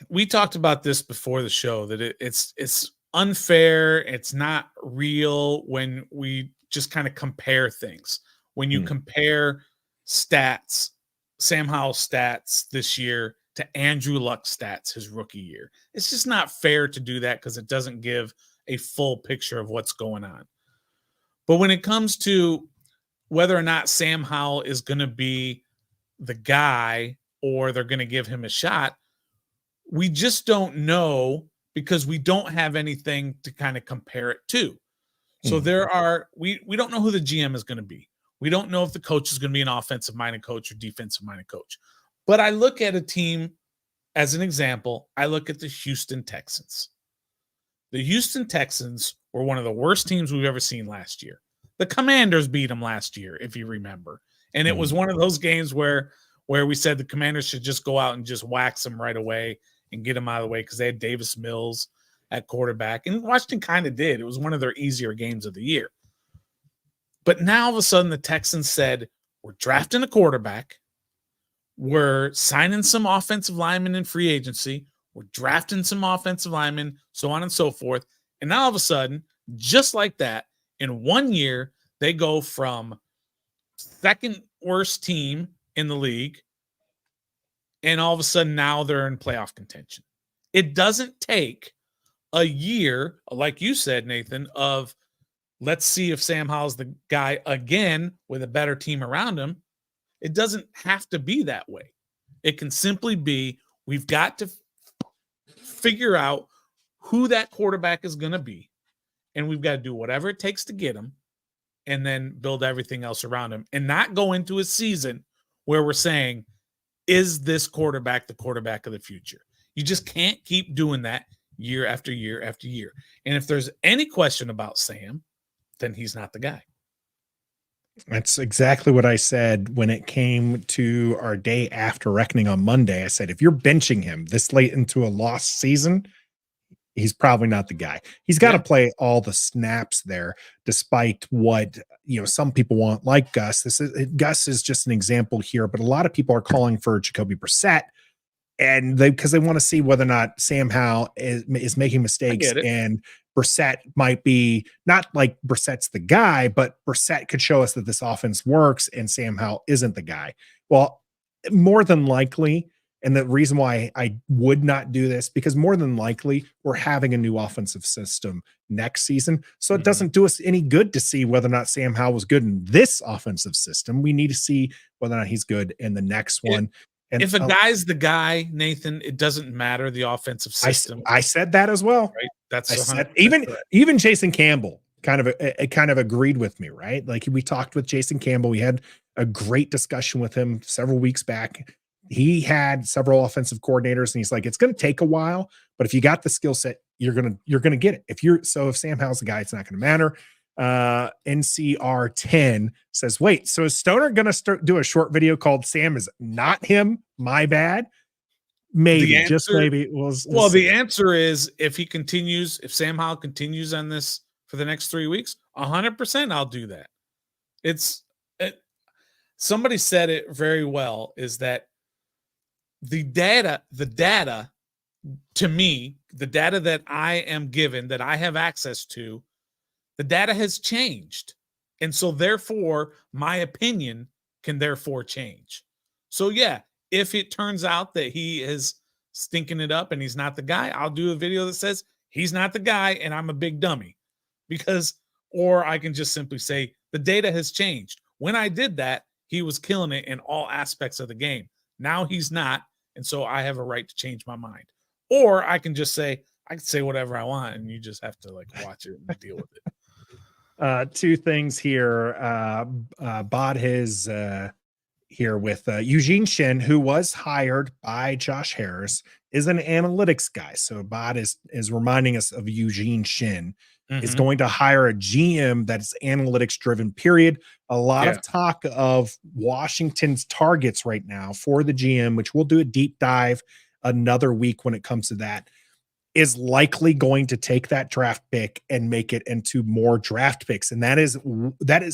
We talked about this before the show, that it's unfair. It's not real when we just kind of compare things. When you compare stats, Sam Howell's stats this year to Andrew Luck's stats his rookie year, it's just not fair to do that because it doesn't give a full picture of what's going on. But when it comes to whether or not Sam Howell is going to be the guy or they're going to give him a shot, we just don't know because we don't have anything to kind of compare it to. So we don't know who the GM is going to be. We don't know if the coach is going to be an offensive-minded coach or defensive-minded coach. But I look at a team as an example. I look at the Houston Texans. The Houston Texans were one of the worst teams we've ever seen last year. The Commanders beat them last year, if you remember. And it was one of those games where we said the Commanders should just go out and just wax them right away and get them out of the way because they had Davis Mills at quarterback. And Washington kind of did. It was one of their easier games of the year. But now all of a sudden the Texans said, we're drafting a quarterback. We're signing some offensive linemen in free agency. We're drafting some offensive linemen, so on and so forth. And now all of a sudden, just like that, in 1 year, they go from second worst team in the league, and all of a sudden now they're in playoff contention. It doesn't take a year, like you said, Nathan, of let's see if Sam Howell's the guy again with a better team around him. It doesn't have to be that way. It can simply be we've got to figure out who that quarterback is going to be, and we've got to do whatever it takes to get him and then build everything else around him and not go into a season where we're saying, is this quarterback the quarterback of the future? You just can't keep doing that year after year after year. And if there's any question about Sam, then he's not the guy. That's exactly what I said when it came to our day after reckoning on Monday. I said, if you're benching him this late into a lost season, he's probably not the guy. He's got to play all the snaps there, despite what, some people want, like Gus. Gus is just an example here, but a lot of people are calling for Jacobe Brissett, and because they want to see whether or not Sam Howell is making mistakes, and Brissett might be not like Brissett's the guy, but Brissett could show us that this offense works and Sam Howell isn't the guy. Well, more than likely, and the reason why I would not do this, because more than likely we're having a new offensive system next season. So it doesn't do us any good to see whether or not Sam Howell was good in this offensive system. We need to see whether or not he's good in the next one. And if a guy's the guy, Nathan, it doesn't matter the offensive system. I said that as well. Right? That's even Jason Campbell kind of agreed with me, right? Like we talked with Jason Campbell. We had a great discussion with him several weeks back. He had several offensive coordinators, and he's like, it's going to take a while, but if you got the skill set, you're going to get it. If Sam Howell's the guy, it's not going to matter. NCR 10 says, wait, so is Stoner going to do a short video called Sam is not him? My bad. Maybe, just maybe. We'll the answer is if Sam Howell continues on this for the next 3 weeks, 100% I'll do that. Somebody said it very well, is that the data to me, the data that I am given, that I have access to, the data has changed. And so therefore my opinion can therefore change. So yeah, if it turns out that he is stinking it up and he's not the guy, I'll do a video that says he's not the guy and I'm a big dummy, or I can just simply say the data has changed. When I did that, he was killing it in all aspects of the game. Now he's not. And so I have a right to change my mind. Or I can just say, I can say whatever I want and you just have to watch it and deal with it. Two things here. Bod his here with Eugene Shin, who was hired by Josh Harris, is an analytics guy. So Bod is reminding us of Eugene Shin. Is going to hire a GM that's analytics driven, period. A lot of talk of Washington's targets right now for the GM, which we'll do a deep dive another week when it comes to that. is likely going to take that draft pick and make it into more draft picks. And that is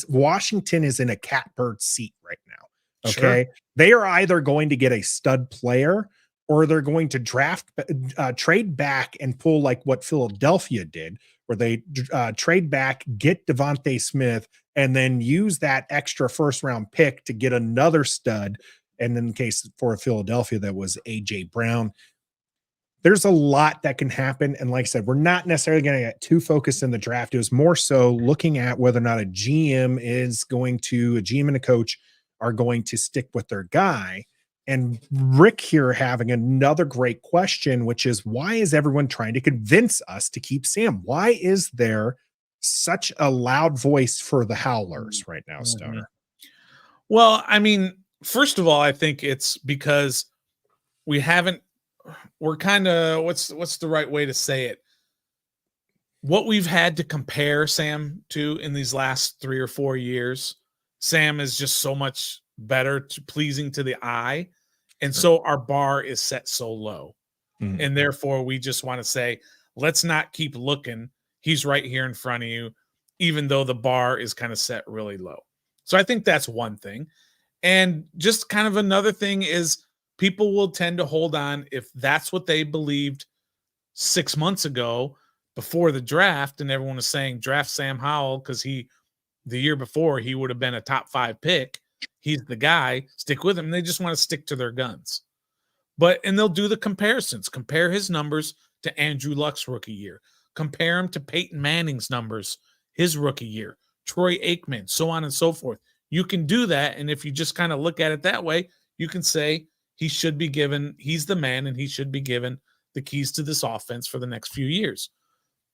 Washington is in a catbird seat right now. Okay. Sure. They are either going to get a stud player or they're going to trade back and pull like what Philadelphia did, where they trade back, get Devontae Smith, and then use that extra first round pick to get another stud. And in the case for Philadelphia, that was AJ Brown. There's a lot that can happen. And like I said, we're not necessarily going to get too focused in the draft. It was more so looking at whether or not a GM and a coach are going to stick with their guy. And Rick here having another great question, which is, why is everyone trying to convince us to keep Sam? Why is there such a loud voice for the Howlers right now, Stoner? Well, I mean, first of all, I think it's because we're kind of, what's the right way to say it? What we've had to compare Sam to in these last 3 or 4 years, Sam is just so much better, pleasing to the eye. And so our bar is set so low. Mm-hmm. And therefore we just want to say, let's not keep looking. He's right here in front of you, even though the bar is kind of set really low. So I think that's one thing. And just kind of another thing is, people will tend to hold on if that's what they believed 6 months ago before the draft, and everyone was saying draft Sam Howell because the year before he would have been a top 5 pick. He's the guy, stick with him. And they just want to stick to their guns. And they'll do the comparisons, compare his numbers to Andrew Luck's rookie year, compare him to Peyton Manning's numbers, his rookie year, Troy Aikman, so on and so forth. You can do that. And if you just kind of look at it that way, you can say, he's the man, and he should be given the keys to this offense for the next few years.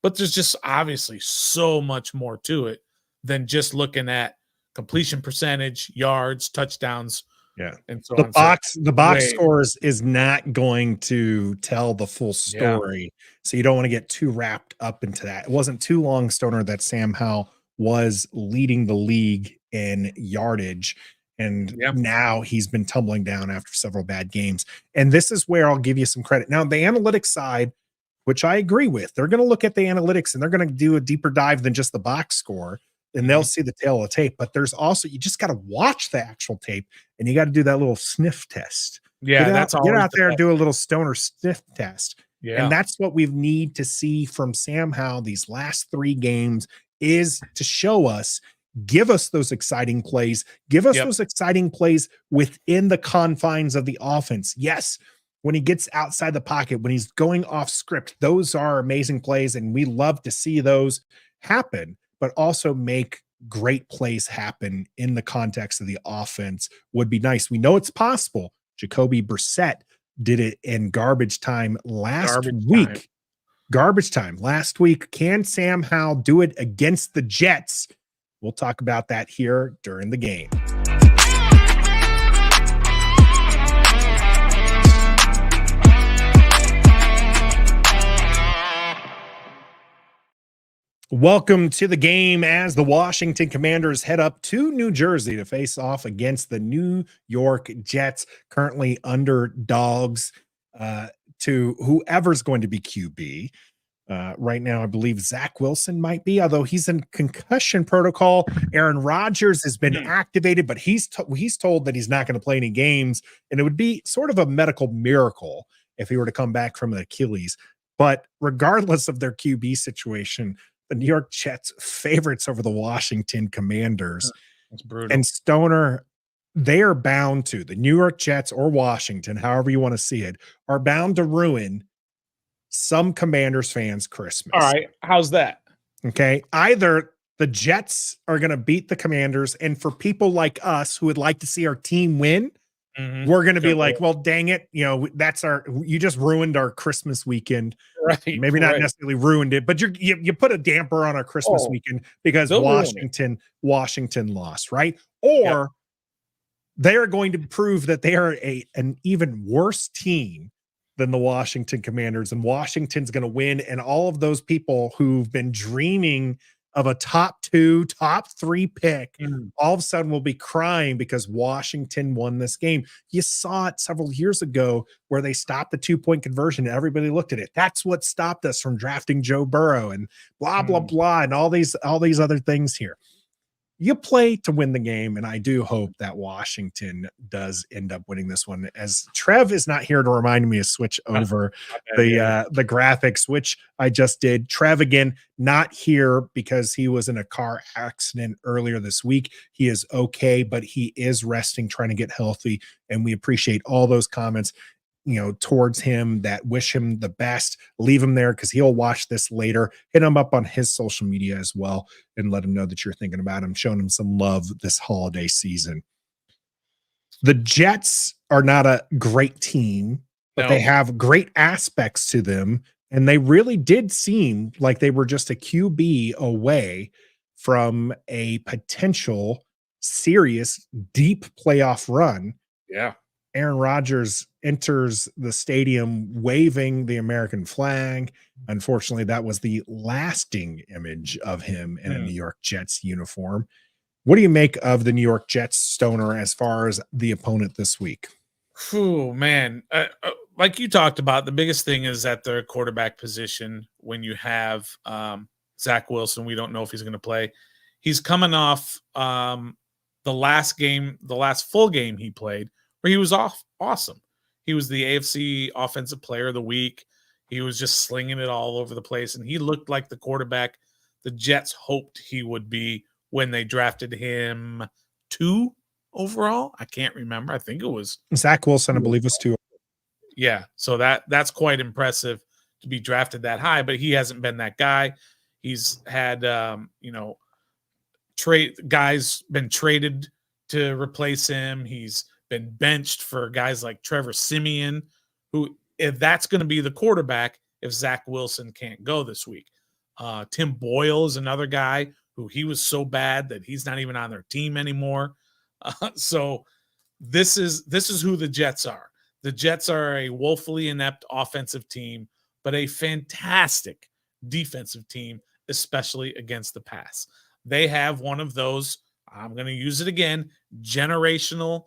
But there's just obviously so much more to it than just looking at completion percentage, yards, touchdowns. Yeah. And so the box scores is not going to tell the full story. Yeah. So you don't want to get too wrapped up into that. It wasn't too long, Stoner, that Sam Howell was leading the league in yardage. And now he's been tumbling down after several bad games. And this is where I'll give you some credit. Now, the analytics side, which I agree with, they're going to look at the analytics and they're going to do a deeper dive than just the box score, and they'll see the tail of the tape. But there's also, you just got to watch the actual tape, and you got to do that little sniff test. Yeah, get out there and do a little Stoner sniff test. Yeah. And that's what we need to see from Sam Howell these last 3 games, is to show us, give us those exciting plays. Give us those exciting plays within the confines of the offense. Yes, when he gets outside the pocket, when he's going off script, those are amazing plays, and we love to see those happen, but also make great plays happen in the context of the offense would be nice. We know it's possible. Jacobe Brissett did it in garbage time last week. Garbage time last week. Can Sam Howell do it against the Jets? We'll talk about that here during the game. Welcome to the game as the Washington Commanders head up to New Jersey to face off against the New York Jets, currently underdogs to whoever's going to be QB. Right now, I believe Zach Wilson might be, although he's in concussion protocol. Aaron Rodgers has been activated, but he's told that he's not going to play any games, and it would be sort of a medical miracle if he were to come back from an Achilles. But regardless of their QB situation, the New York Jets favorites over the Washington Commanders. That's brutal. And Stoner, they are bound to, the New York Jets or Washington, however you want to see it, are bound to ruin some Commanders fans' Christmas. All right. How's that? Okay. Either the Jets are going to beat the Commanders, and for people like us who would like to see our team win, we're going to be like, well, dang it. You just ruined our Christmas weekend. Right. Maybe not necessarily ruined it, but you put a damper on our Christmas weekend because Washington lost, right? Or they are going to prove that they are an even worse team than the Washington Commanders, and Washington's going to win. And all of those people who've been dreaming of a top 2, top 3 pick, Mm. all of a sudden will be crying because Washington won this game. You saw it several years ago where they stopped the 2-point conversion and everybody looked at it. That's what stopped us from drafting Joe Burrow and blah, blah, blah, and all these other things here. You play to win the game, and I do hope that Washington does end up winning this one. As Trev is not here to remind me to switch over the graphics, which I just did. Trev, again, not here because he was in a car accident earlier this week. He is okay, but he is resting, trying to get healthy, and we appreciate all those comments, towards him that wish him the best. Leave him there because he'll watch this later. Hit him up on his social media as well and let him know that you're thinking about him, showing him some love this holiday season. The Jets are not a great team, but they have great aspects to them. And they really did seem like they were just a QB away from a potential serious deep playoff run. Yeah. Aaron Rodgers enters the stadium waving the American flag. Unfortunately, that was the lasting image of him in a New York Jets uniform. What do you make of the New York Jets, Stoner, as far as the opponent this week? Oh, man. Like you talked about, the biggest thing is at the quarterback position when you have Zach Wilson. We don't know if he's going to play. He's coming off the last full game he played, where he was awesome. He was the AFC Offensive Player of the Week. He was just slinging it all over the place, and he looked like the quarterback the Jets hoped he would be when they drafted him 2 overall. I can't remember. I think it was Zach Wilson, I believe, was 2. Yeah, so that's quite impressive to be drafted that high, but he hasn't been that guy. He's had guys been traded to replace him. He's been benched for guys like Trevor Siemian, who, if that's going to be the quarterback, if Zach Wilson can't go this week. Tim Boyle is another guy who he was so bad that he's not even on their team anymore. So this is who the Jets are. The Jets are a woefully inept offensive team, but a fantastic defensive team, especially against the pass. They have one of those, I'm going to use it again, generational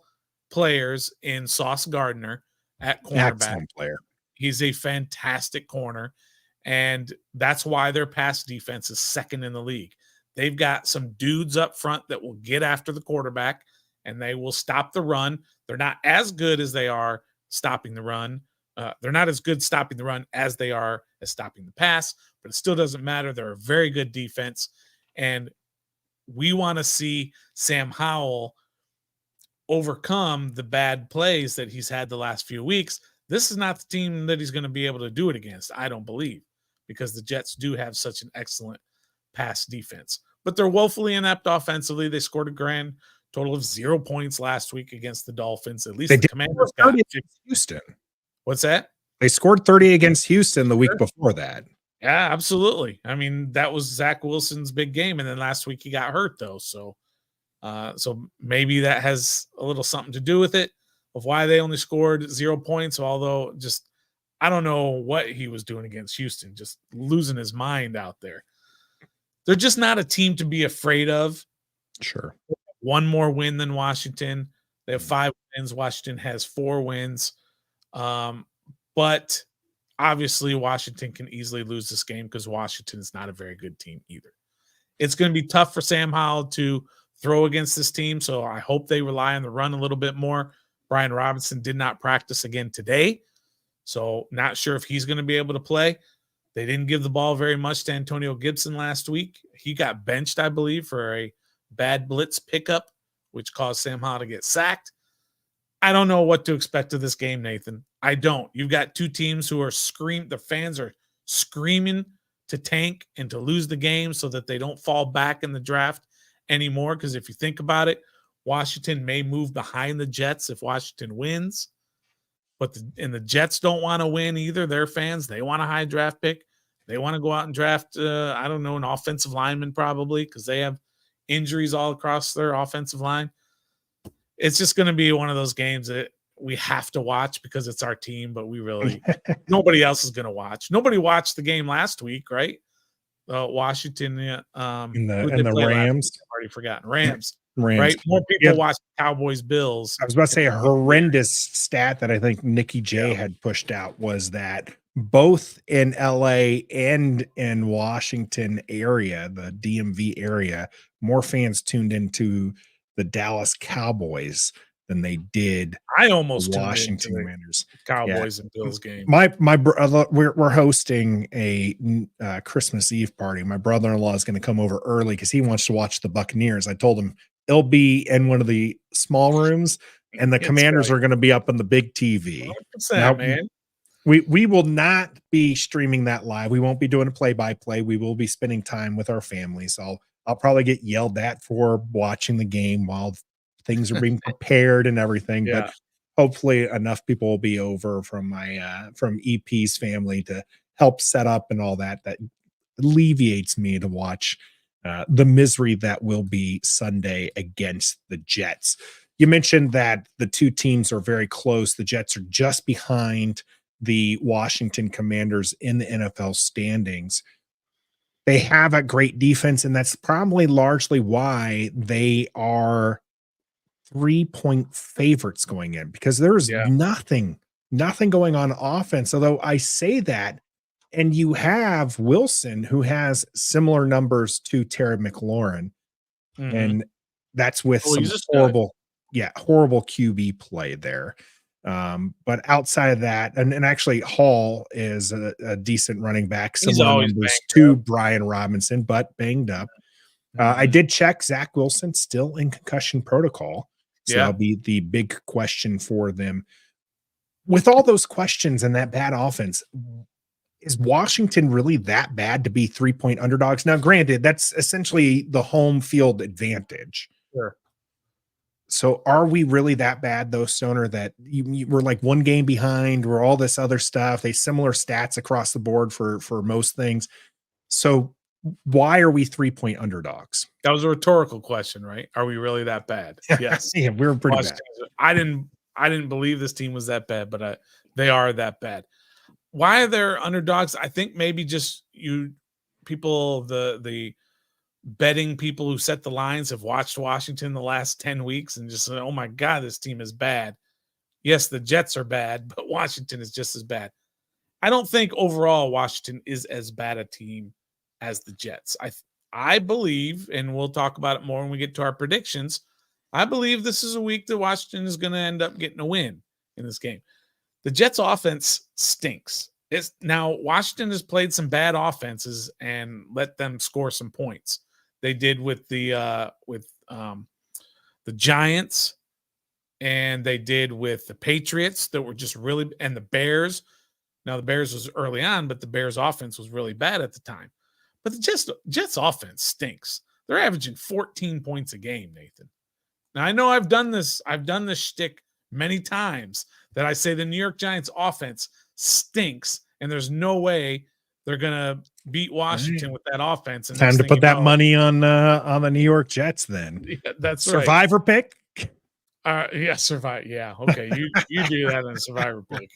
players in Sauce Gardner at cornerback. Excellent player. He's a fantastic corner, and that's why their pass defense is second in the league. They've got some dudes up front that will get after the quarterback, and they will stop the run. They're not as good as they are stopping the run. They're not as good stopping the run as they are as stopping the pass, but it still doesn't matter. They're a very good defense, and we want to see Sam Howell overcome the bad plays that he's had the last few weeks. This is not the team that he's going to be able to do it against, I don't believe, because the Jets do have such an excellent pass defense. But they're woefully inept offensively. They scored a grand total of 0 points last week against the Dolphins. At least the Commanders got Houston. What's that? They scored 30 against Houston the week before that. Yeah, absolutely. I mean, that was Zach Wilson's big game, and then last week he got hurt, though. So maybe that has a little something to do with it, of why they only scored 0 points. Although, just I don't know what he was doing against Houston, just losing his mind out there. They're just not a team to be afraid of. Sure. One more win than Washington. They have 5 wins. Washington has 4 wins. But obviously Washington can easily lose this game because Washington is not a very good team either. It's going to be tough for Sam Howell to throw against this team, so I hope they rely on the run a little bit more. Brian Robinson did not practice again today, so not sure if he's going to be able to play. They didn't give the ball very much to Antonio Gibson last week. He got benched, I believe, for a bad blitz pickup, which caused Sam Howell to get sacked. I don't know what to expect of this game, Nathan. I don't. You've got two teams who are the fans are screaming to tank and to lose the game so that they don't fall back in the draft anymore. Because if you think about it, Washington may move behind the Jets if Washington wins. But the Jets don't want to win either. Their fans, they want a high draft pick. They want to go out and draft, I don't know, an offensive lineman probably because they have injuries all across their offensive line. It's just going to be one of those games that we have to watch because it's our team, but we really nobody else is going to watch. Nobody watched the game last week, right? Washington. in Who'd the they play last week? Rams. I've already forgotten. Rams. Rams. Right. More Yeah. people watch Cowboys Bills. I was about to say a horrendous stat that I think Nikki J had pushed out was that both in LA and in Washington area, the DMV area, more fans tuned into the Dallas Cowboys than they did I the almost tuned into Washington the Commanders. Cowboys and Bills game. My brother, we're hosting a Christmas Eve party. My brother-in-law is going to come over early because he wants to watch the Buccaneers. I told him it'll be in one of the small rooms, and the Commanders are going to be up on the big TV. 100%, Now, man. we will not be streaming that live. We won't be doing a play-by-play. We will be spending time with our families. So I'll probably get yelled at for watching the game while things are being prepared and everything. Yeah. But hopefully enough people will be over from my from EP's family to help set up and all that alleviates me to watch the misery that will be Sunday against the Jets. You mentioned that the two teams are very close. The Jets are just behind the Washington Commanders in the NFL standings. They have a great defense, and that's probably largely why they are 3-point favorites going in, because there's nothing going on offense. Although I say that, and you have Wilson, who has similar numbers to Terry McLaurin, and that's with some horrible QB play there. But outside of that, and actually Hall is a decent running back, similar numbers to Brian Robinson, but banged up. I did check Zach Wilson still in concussion protocol. So that'll be the big question for them. With all those questions and that bad offense, is Washington really that bad to be 3-point underdogs? Now, granted, that's essentially the home field advantage. Sure. So are we really that bad, though, Stoner, that you were like one game behind or all this other stuff? They similar stats across the board for most things. So why are we 3-point underdogs? That was a rhetorical question, right? Are we really that bad? Yes. Yeah, we're pretty bad. I didn't believe this team was that bad, but they are that bad. Why are there underdogs? I think maybe just the betting people who set the lines have watched Washington the last 10 weeks and just said, oh my God, this team is bad. Yes, the Jets are bad, but Washington is just as bad. I don't think overall Washington is as bad a team as the Jets. I believe, and we'll talk about it more when we get to our predictions, I believe this is a week that Washington is going to end up getting a win in this game. The Jets offense stinks. Now Washington has played some bad offenses and let them score some points. They did with the Giants, and they did with the Patriots that were just really, and the Bears. Now the Bears was early on, but the Bears offense was really bad at the time. But the Jets offense stinks. They're averaging 14 points a game, Nathan. Now I know I've done this shtick many times that I say the New York Giants offense stinks, and there's no way they're gonna beat Washington with that offense. And time to put that money on the New York Jets then. Yeah, that's Survivor right. pick. Yeah, survive. Yeah, okay. You do that in a Survivor pick.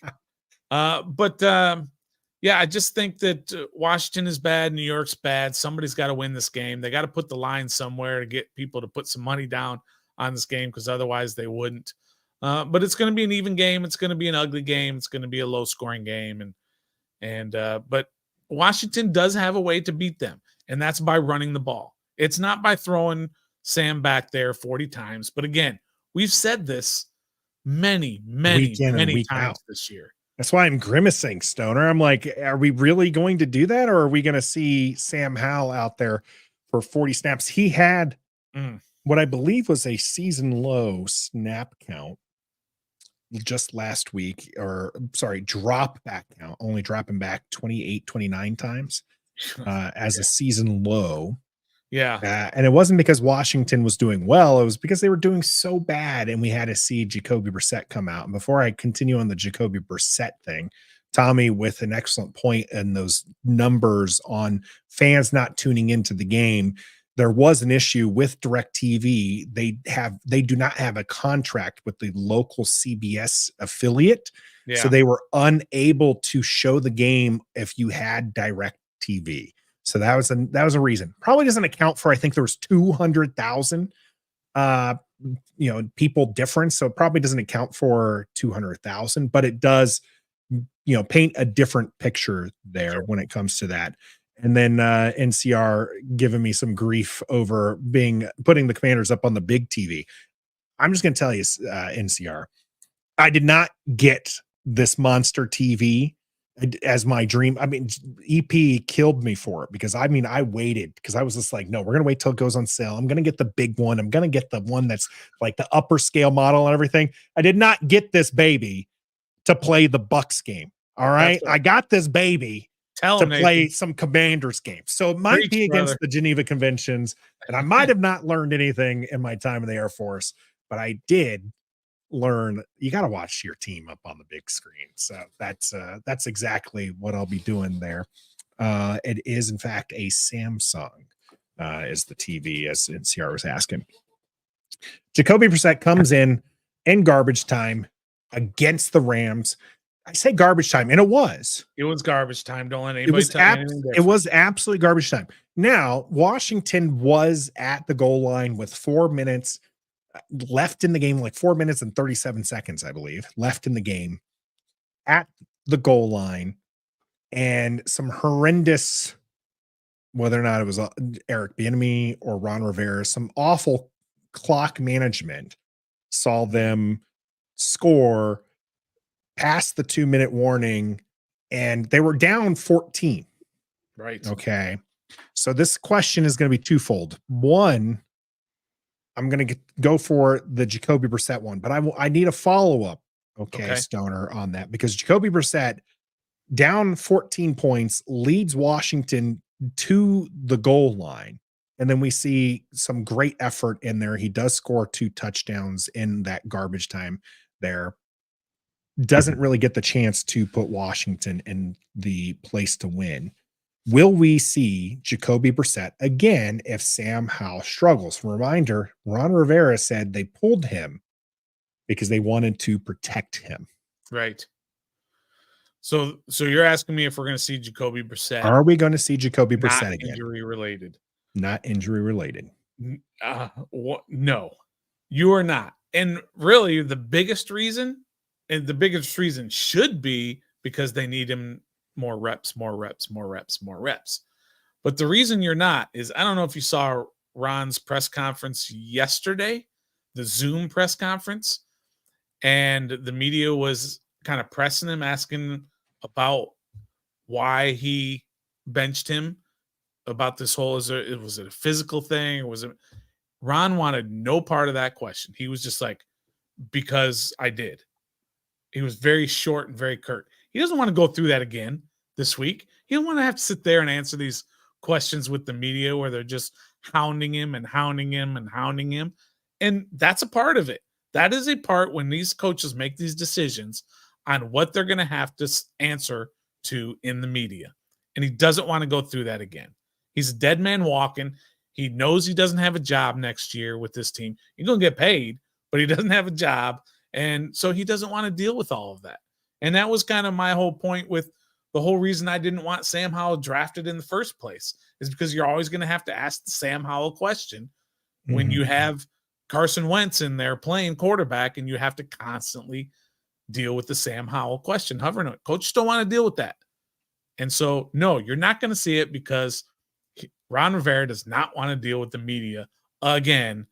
Yeah, I just think that Washington is bad, New York's bad. Somebody's got to win this game. They got to put the line somewhere to get people to put some money down on this game, because otherwise they wouldn't. But it's going to be an even game. It's going to be an ugly game. It's going to be a low-scoring game, but Washington does have a way to beat them, and that's by running the ball. It's not by throwing Sam back there 40 times. But again, we've said this many times this year. That's why I'm grimacing, Stoner. I'm like, are we really going to do that, or are we going to see Sam Howell out there for 40 snaps? He had what I believe was a season low snap count just last week, drop back count, only dropping back 28, 29 times as a season low. Yeah. And it wasn't because Washington was doing well. It was because they were doing so bad, and we had to see Jacobe Brissett come out. And before I continue on the Jacobe Brissett thing, Tommy, with an excellent point and those numbers on fans not tuning into the game, there was an issue with DirecTV. They do not have a contract with the local CBS affiliate. Yeah. So they were unable to show the game if you had DirecTV. So that was a reason. Probably doesn't account for, I think there was 200,000 people difference. So it probably doesn't account for 200,000, but it does, paint a different picture there when it comes to that. And then NCR giving me some grief over putting the Commanders up on the big TV. I'm just going to tell you, NCR, I did not get this monster TV as my dream. I mean, EP killed me for it because I waited because I was just like, no, we're going to wait till it goes on sale. I'm going to get the big one. I'm going to get the one that's like the upper scale model and everything. I did not get this baby to play the Bucks game. All right. I got this baby to play some Commanders games. So it might be against the Geneva Conventions, and I might have not learned anything in my time in the Air Force, but I did learn you got to watch your team up on the big screen. So that's exactly what I'll be doing there. It is in fact a Samsung is the TV, as NCR was asking. Jacobe Brissett comes in garbage time against the Rams. I say garbage time, and it was garbage time. Don't let anybody tell you anything different. It was absolutely garbage time. Now, Washington was at the goal line with 4 minutes left in the game, like 4 minutes and 37 seconds, I believe, left in the game at the goal line, and some horrendous, whether or not it was Eric Bieniemy or Ron Rivera, some awful clock management saw them score past the 2-minute warning, and they were down 14. Right. Okay. So this question is going to be twofold. One, I'm going to go for the Jacobe Brissett one, but I need a follow-up, okay, Stoner, on that, because Jacobe Brissett, down 14 points, leads Washington to the goal line. And then we see some great effort in there. He does score 2 touchdowns in that garbage time there. Doesn't really get the chance to put Washington in the place to win. Will we see Jacobe Brissett again if Sam Howell struggles? Reminder, Ron Rivera said they pulled him because they wanted to protect him. Right. So you're asking me if we're going to see Jacobe Brissett. Are we going to see Jacobe Brissett again? Injury related. Not injury related. No, you are not. And really the biggest reason should be because they need him more reps. But the reason you're not is, I don't know if you saw Ron's press conference yesterday, the Zoom press conference, and the media was kind of pressing him, asking about why he benched him, about this whole, was it a physical thing, or was it? Ron wanted no part of that question. He was just like, because I did. He was very short and very curt. He doesn't want to go through that again this week. He don't want to have to sit there and answer these questions with the media where they're just hounding him. And that's a part of it. That is a part when these coaches make these decisions on what they're going to have to answer to in the media. And he doesn't want to go through that again. He's a dead man walking. He knows he doesn't have a job next year with this team. He's going to get paid, but he doesn't have a job. And so he doesn't want to deal with all of that. And that was kind of my whole point with the whole reason I didn't want Sam Howell drafted in the first place, is because you're always going to have to ask the Sam Howell question when you have Carson Wentz in there playing quarterback, and you have to constantly deal with the Sam Howell question hovering on it. Coaches don't want to deal with that. And so, no, you're not going to see it because Ron Rivera does not want to deal with the media again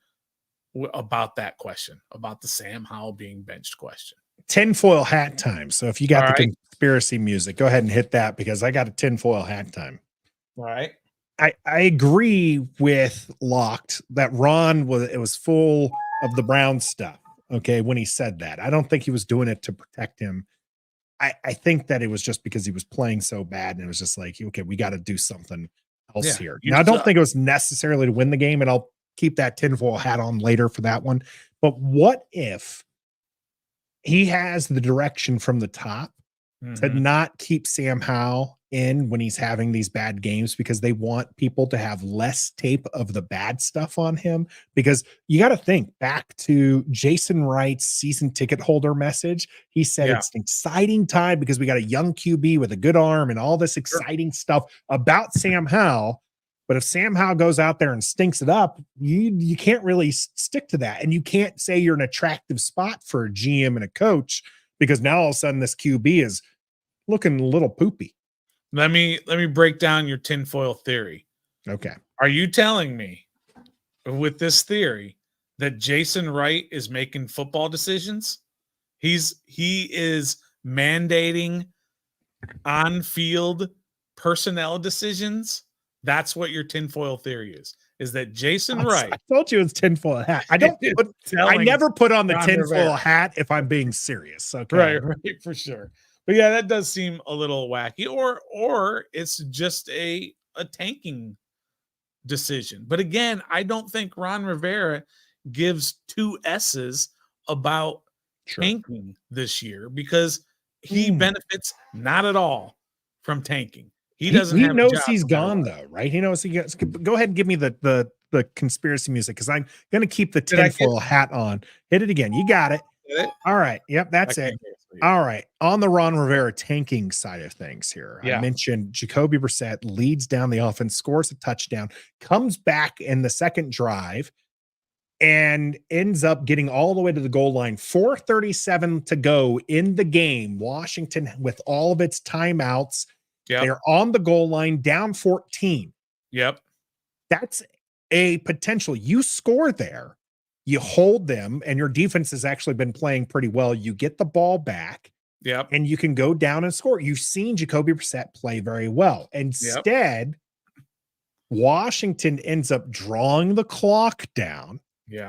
about that question, about the Sam Howell being benched question. Tinfoil hat time. So if you got the conspiracy music, go ahead and hit that, because I got a tinfoil hat time. All right. I agree with Locked that Ron was full of the Brown stuff. Okay. When he said that, I don't think he was doing it to protect him. I think that it was just because he was playing so bad, and it was just like, okay, we got to do something else here. Now, I don't think it was necessarily to win the game, and I'll keep that tinfoil hat on later for that one. But what if he has the direction from the top to not keep Sam Howell in when he's having these bad games because they want people to have less tape of the bad stuff on him. Because you got to think back to Jason Wright's season ticket holder message. He said it's an exciting time because we got a young QB with a good arm and all this exciting stuff about Sam Howell. But if Sam Howell goes out there and stinks it up, you can't really stick to that. And you can't say you're an attractive spot for a GM and a coach because now all of a sudden this QB is looking a little poopy. Let me break down your tinfoil theory. Okay. Are you telling me with this theory that Jason Wright is making football decisions? He is mandating on-field personnel decisions? That's what your tinfoil theory is that Jason Wright. I told you it's tinfoil hat. I never put on the tinfoil hat if I'm being serious. Okay. Right, for sure. But yeah, that does seem a little wacky, or it's just a tanking decision. But again, I don't think Ron Rivera gives two S's about tanking this year because he benefits not at all from tanking. He doesn't. He knows he's gone though, right? He knows he gets. Go ahead and give me the conspiracy music because I'm going to keep the tinfoil hat on. Hit it again. You got it. All right. Yep, that's it. All right. On the Ron Rivera tanking side of things here, I mentioned Jacobe Brissett leads down the offense, scores a touchdown, comes back in the second drive, and ends up getting all the way to the goal line. 4:37 to go in the game. Washington, with all of its timeouts, they're on the goal line, down 14. Yep. That's a potential. You score there. You hold them, and your defense has actually been playing pretty well. You get the ball back, and you can go down and score. You've seen Jacobe Brissett play very well. Instead, Washington ends up drawing the clock down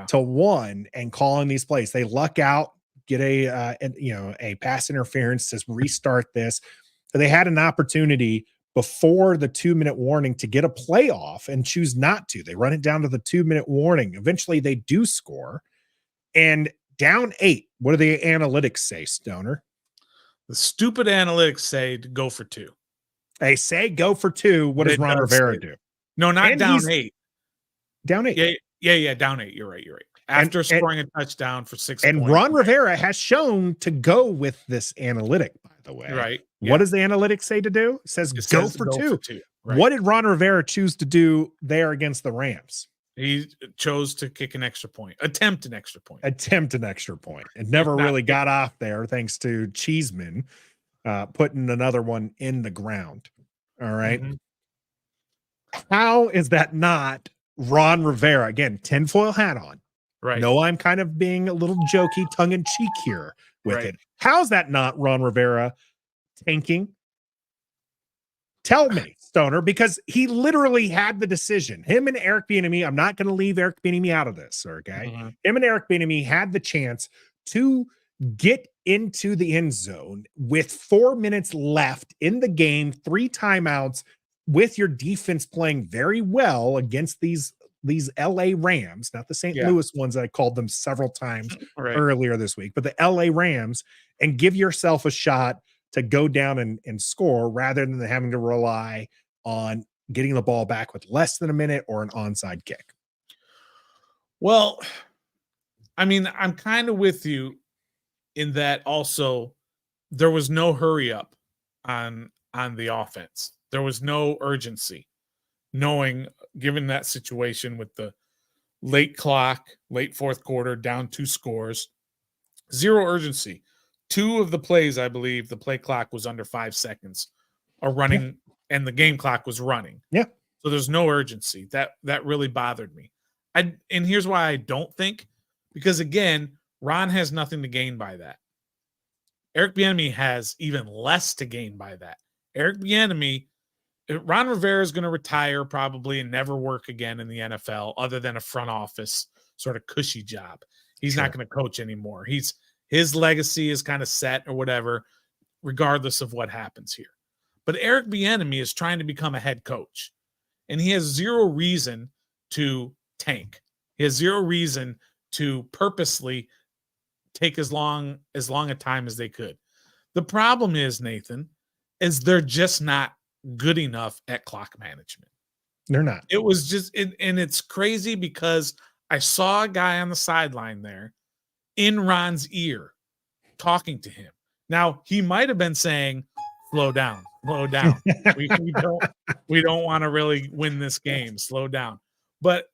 to 1 and calling these plays. They luck out, get a pass interference to restart this. They had an opportunity before the 2-minute warning to get a playoff and choose not to. They run it down to the 2-minute warning. Eventually they do score and down 8. What do the analytics say, Stoner? The stupid analytics say to go for 2. They say go for 2. What does Ron Rivera do? No, not down 8. Down 8. Yeah, down 8. You're right. After scoring a touchdown for 6 points. And Ron Rivera has shown to go with this analytic, by the way. Right. What does the analytics say to do? It says go for 2. Right. What did Ron Rivera choose to do there against the Rams? He chose to kick an extra point. Attempt an extra point. It never really got off there thanks to Cheeseman putting another one in the ground. All right. Mm-hmm. How is that not Ron Rivera? Again, tinfoil hat on. Right. No, I'm kind of being a little jokey, tongue-in-cheek here with it. How's that not Ron Rivera tanking? Tell me, Stoner, because he literally had the decision. Him and Eric Bieniemy, I'm not going to leave Eric Bieniemy out of this, okay? Mm-hmm. Him and Eric Bieniemy had the chance to get into the end zone with 4 minutes left in the game, 3 timeouts, with your defense playing very well against these LA Rams, not the St. Louis ones that I called them several times earlier this week, but the LA Rams, and give yourself a shot to go down and score rather than having to rely on getting the ball back with less than a minute or an onside kick. Well, I mean, I'm kind of with you in that also there was no hurry up on the offense. There was no urgency. Knowing, given that situation with the late clock, late fourth quarter, down 2 scores, 0 urgency. 2 of the plays, I believe, the play clock was under 5 seconds are running, and the game clock was running. Yeah. So there's no urgency. That really bothered me. And here's why I don't think, because again, Ron has nothing to gain by that. Eric Bieniemy has even less to gain by that. Eric Bieniemy, Ron Rivera is going to retire probably and never work again in the NFL other than a front office sort of cushy job. He's not going to coach anymore. His legacy is kind of set or whatever, regardless of what happens here. But Eric Bieniemy is trying to become a head coach, and he has 0 reason to tank. He has 0 reason to purposely take as long a time as they could. The problem is, Nathan, is they're just not good enough at clock management. They're not. It was just, and it's crazy because I saw a guy on the sideline there in Ron's ear talking to him. Now, he might have been saying, slow down. We don't want to really win this game. Slow down. But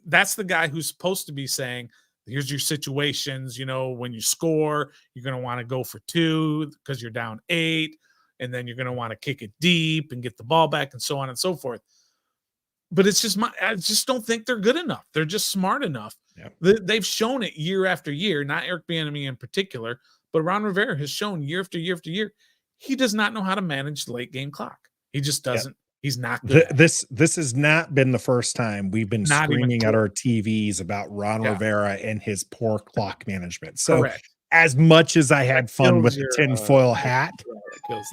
that's the guy who's supposed to be saying, here's your situations. When you score, you're going to want to go for 2 because you're down 8. And then you're going to want to kick it deep and get the ball back and so on and so forth. But it's just I just don't think they're good enough. They're just smart enough. Yep. They've shown it year after year, not Eric Bieniemy in particular, but Ron Rivera has shown year after year after year, he does not know how to manage the late game clock. He just doesn't. Yep. He's not good. This has not been the first time we've been screaming at our TVs about Ron Rivera and his poor clock management. So correct. As much as I had fun with the tinfoil hat,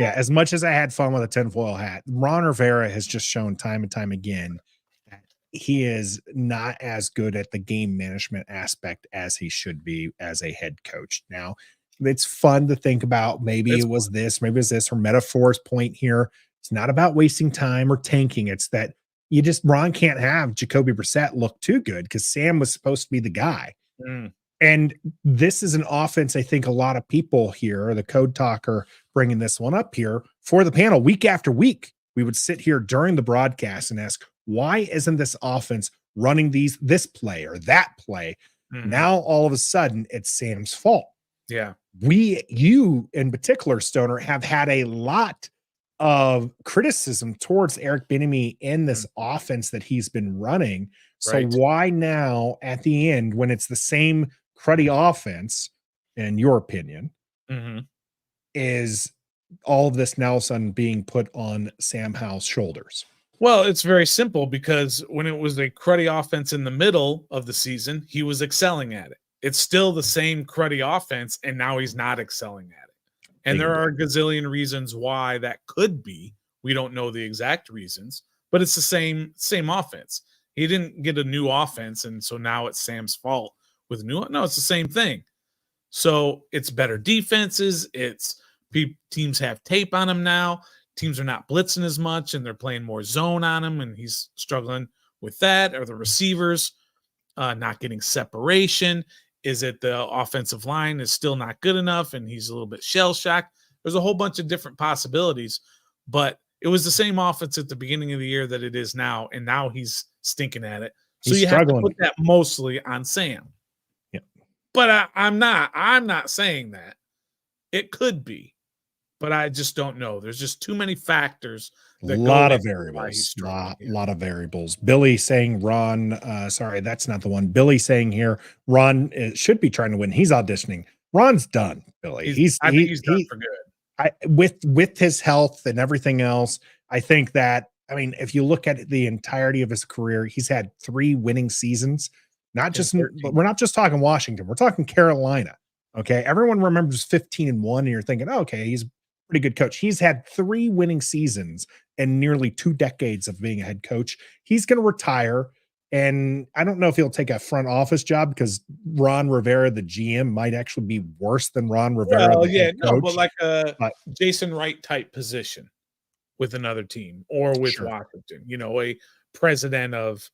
as much as I had fun with a tinfoil hat, Ron Rivera has just shown time and time again that he is not as good at the game management aspect as he should be as a head coach. Now, it's fun to think about maybe it was this, or metaphor's point here. It's not about wasting time or tanking. It's that Ron can't have Jacobe Brissett look too good because Sam was supposed to be the guy. And this is an offense, I think a lot of people here, the Code Talker bringing this one up here for the panel week after week, we would sit here during the broadcast and ask, why isn't this offense running this play or that play? Now, all of a sudden, it's Sam's fault. Yeah. You in particular, Stoner, have had a lot of criticism towards Eric Bieniemy in this offense that he's been running. So why now at the end, when it's the same cruddy offense, in your opinion, is all of this now all of a sudden being put on Sam Howell's shoulders? Well, it's very simple because when it was a cruddy offense in the middle of the season, he was excelling at it. It's still the same cruddy offense, and now he's not excelling at it. And there are a gazillion reasons why that could be. We don't know the exact reasons, but it's the same offense. He didn't get a new offense, and so now it's Sam's fault with no, it's the same thing. So it's better defenses. Teams have tape on him now. Teams are not blitzing as much, and they're playing more zone on him, and he's struggling with that. Or the receivers not getting separation. Is it the offensive line is still not good enough, and he's a little bit shell-shocked? There's a whole bunch of different possibilities, but it was the same offense at the beginning of the year that it is now, and now he's stinking at it. So you have to put that mostly on Sam. Yeah. But I'm not saying that. It could be, but I just don't know. There's just too many factors. A lot of variables. Lot of variables. Billy saying Ron, sorry, that's not the one. Billy saying here, Ron should be trying to win. He's auditioning. Ron's done, Billy. I think he's done for good. With his health and everything else, I think that, if you look at the entirety of his career, he's had 3 winning seasons. But we're not just talking Washington. We're talking Carolina. Okay. Everyone remembers 15-1, and you're thinking, okay, he's a pretty good coach. He's had 3 winning seasons and nearly 2 decades of being a head coach. He's going to retire. And I don't know if he'll take a front office job because Ron Rivera, the GM, might actually be worse than Ron Rivera. But like a Jason Wright type position with another team or with Washington, a president of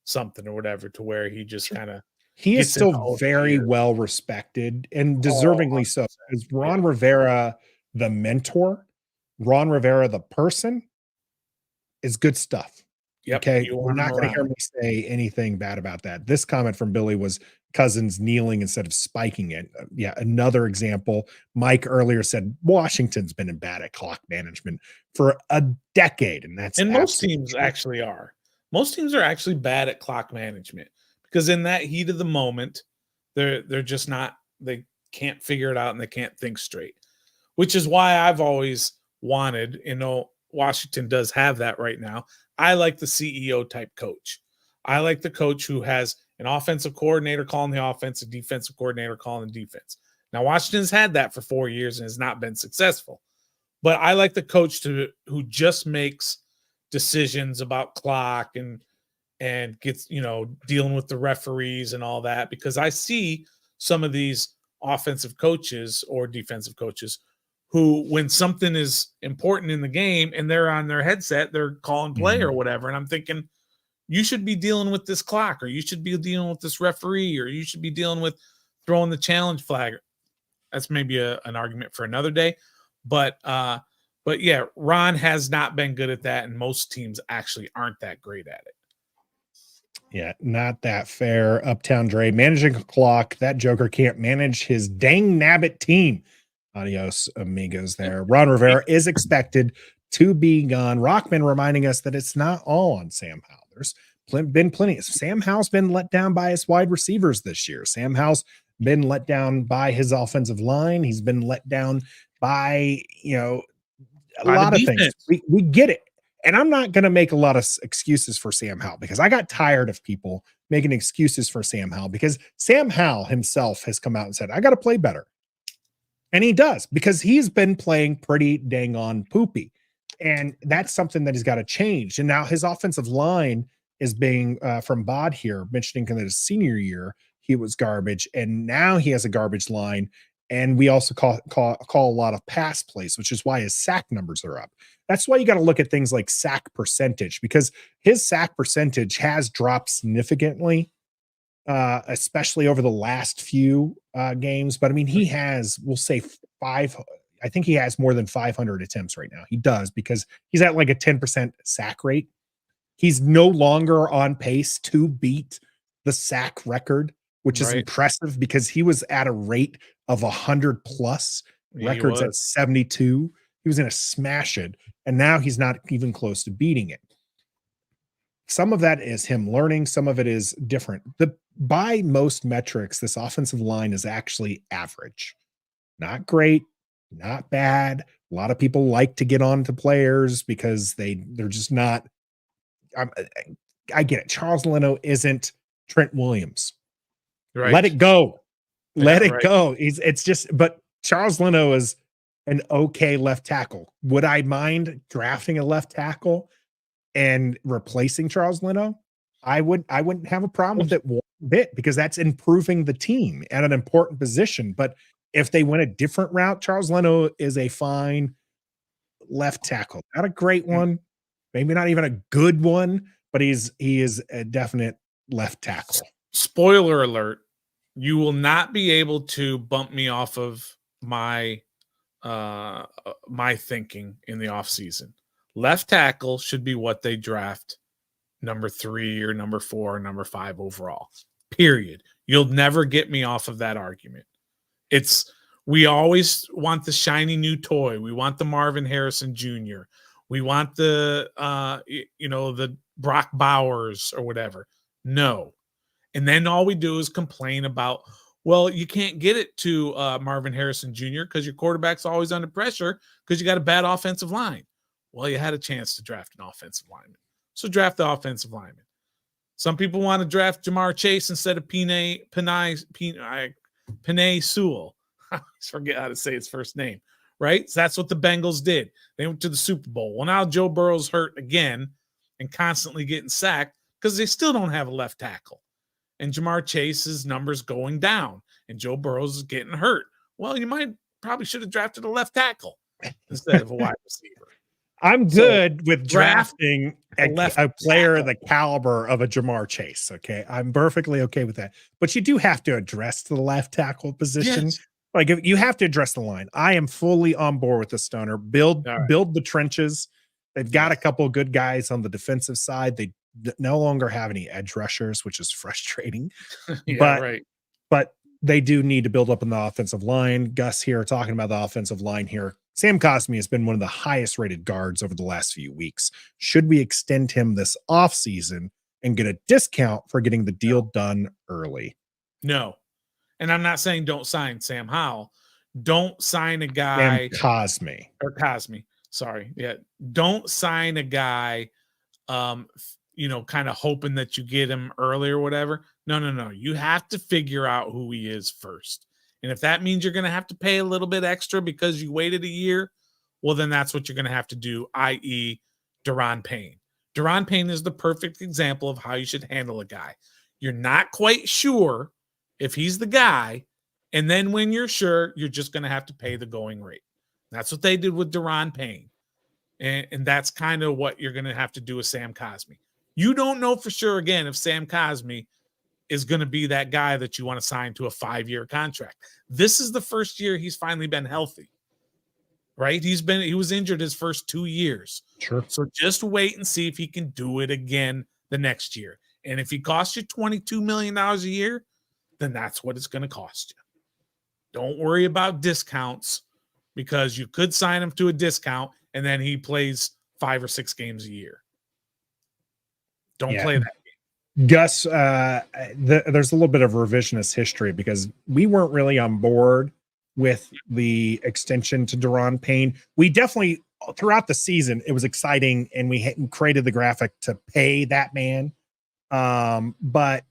something or whatever, to where he just kind of. He is still very well respected and deservingly so. Is Ron Rivera the mentor? Ron Rivera, the person, is good stuff. Yep, okay. We're not going to hear me say anything bad about that. This comment from Billy was Cousins kneeling instead of spiking it. Another example. Mike earlier said Washington's been bad at clock management for a decade, and most teams actually are. Most teams are actually bad at clock management because in that heat of the moment, they're just not. They can't figure it out and they can't think straight. Which is why I've always wanted, Washington does have that right now. I like the CEO type coach. I like the coach who has an offensive coordinator calling the offense, a defensive coordinator calling the defense. Now, Washington's had that for 4 years and has not been successful. But I like the coach who just makes decisions about clock and gets, dealing with the referees and all that, because I see some of these offensive coaches or defensive coaches who, when something is important in the game and they're on their headset, they're calling play or whatever. And I'm thinking, you should be dealing with this clock, or you should be dealing with this referee, or you should be dealing with throwing the challenge flag. That's maybe an argument for another day. But yeah, Ron has not been good at that, and most teams actually aren't that great at it. Yeah, not that fair. Uptown Dre managing a clock. That Joker can't manage his dang nabbit team. Adios, amigos there. Ron Rivera is expected to be gone. Rockman reminding us that it's not all on Sam Howell. There's been plenty. Sam Howell's been let down by his wide receivers this year. Sam Howell's been let down by his offensive line. He's been let down by, a lot of things. We get it. And I'm not going to make a lot of excuses for Sam Howell, because I got tired of people making excuses for Sam Howell, because Sam Howell himself has come out and said, I got to play better. And he does, because he's been playing pretty dang on poopy. And that's something that he's got to change. And now his offensive line is being from Bod here, mentioning that his senior year, he was garbage. And now he has a garbage line. And we also call a lot of pass plays, which is why his sack numbers are up. That's why you got to look at things like sack percentage, because his sack percentage has dropped significantly, especially over the last few games. But I mean, he has, we'll say I think he has more than 500 attempts right now. He does, because he's at like a 10% sack rate. He's no longer on pace to beat the sack record, which is impressive, because he was at a rate of 100 plus, records at 72. He was going to smash it. And now he's not even close to beating it. Some of that is him learning. Some of it is different. By most metrics, this offensive line is actually average. Not great, not bad. A lot of people like to get on to players because they're just not. I get it. Charles Leno isn't Trent Williams. Right. Let it go. Let it go. But Charles Leno is an okay left tackle. Would I mind drafting a left tackle and replacing Charles Leno? I wouldn't have a problem with it one bit, because that's improving the team at an important position. But if they went a different route, Charles Leno is a fine left tackle. Not a great one, maybe not even a good one, but he is a definite left tackle. Spoiler alert, you will not be able to bump me off of my my thinking in the offseason. Left tackle should be what they draft number 3 or number 4 or number 5 overall. Period. You'll never get me off of that argument. We always want the shiny new toy. We want the Marvin Harrison Jr. We want the the Brock Bowers or whatever. No. And then all we do is complain about, well, you can't get it to Marvin Harrison Jr. because your quarterback's always under pressure because you got a bad offensive line. Well, you had a chance to draft an offensive lineman. So draft the offensive lineman. Some people want to draft Jamar Chase instead of Penei Sewell. I forget how to say his first name, right? So that's what the Bengals did. They went to the Super Bowl. Well, now Joe Burrow's hurt again and constantly getting sacked because they still don't have a left tackle. And Jamar Chase's numbers going down, and Joe Burrow's is getting hurt. Well, you probably should have drafted a left tackle instead of a wide receiver. I'm good with drafting a player of the caliber of a Jamar Chase. Okay, I'm perfectly okay with that. But you do have to address the left tackle position. Yes. Like, if you have to address the line. I am fully on board with the Stoner. Build the trenches. They've got a couple of good guys on the defensive side. They no longer have any edge rushers, which is frustrating. But they do need to build up on the offensive line. Gus here talking about the offensive line here. Sam Cosmi has been one of the highest rated guards over the last few weeks. Should we extend him this offseason and get a discount for getting the deal done early? No. And I'm not saying don't sign Sam Howell. Don't sign a guy. Cosmi. Sorry. Yeah. Don't sign a guy, kind of hoping that you get him early or whatever. No. You have to figure out who he is first. And if that means you're going to have to pay a little bit extra because you waited a year, well, then that's what you're going to have to do, i.e. Daron Payne. Daron Payne is the perfect example of how you should handle a guy. You're not quite sure if he's the guy, and then when you're sure, you're just going to have to pay the going rate. That's what they did with Deron Payne. And that's kind of what you're going to have to do with Sam Cosmi. You don't know for sure, again, if Sam Cosmi is going to be that guy that you want to sign to a 5-year contract. This is the first year he's finally been healthy, right? He was injured his first 2 years. Sure. So just wait and see if he can do it again the next year. And if he costs you $22 million a year, then that's what it's going to cost you. Don't worry about discounts, because you could sign him to a discount and then he plays 5 or 6 games a year. Don't play that game. Gus, there's a little bit of revisionist history because we weren't really on board with the extension to Deron Payne. We definitely, throughout the season, it was exciting and we created the graphic to pay that man. But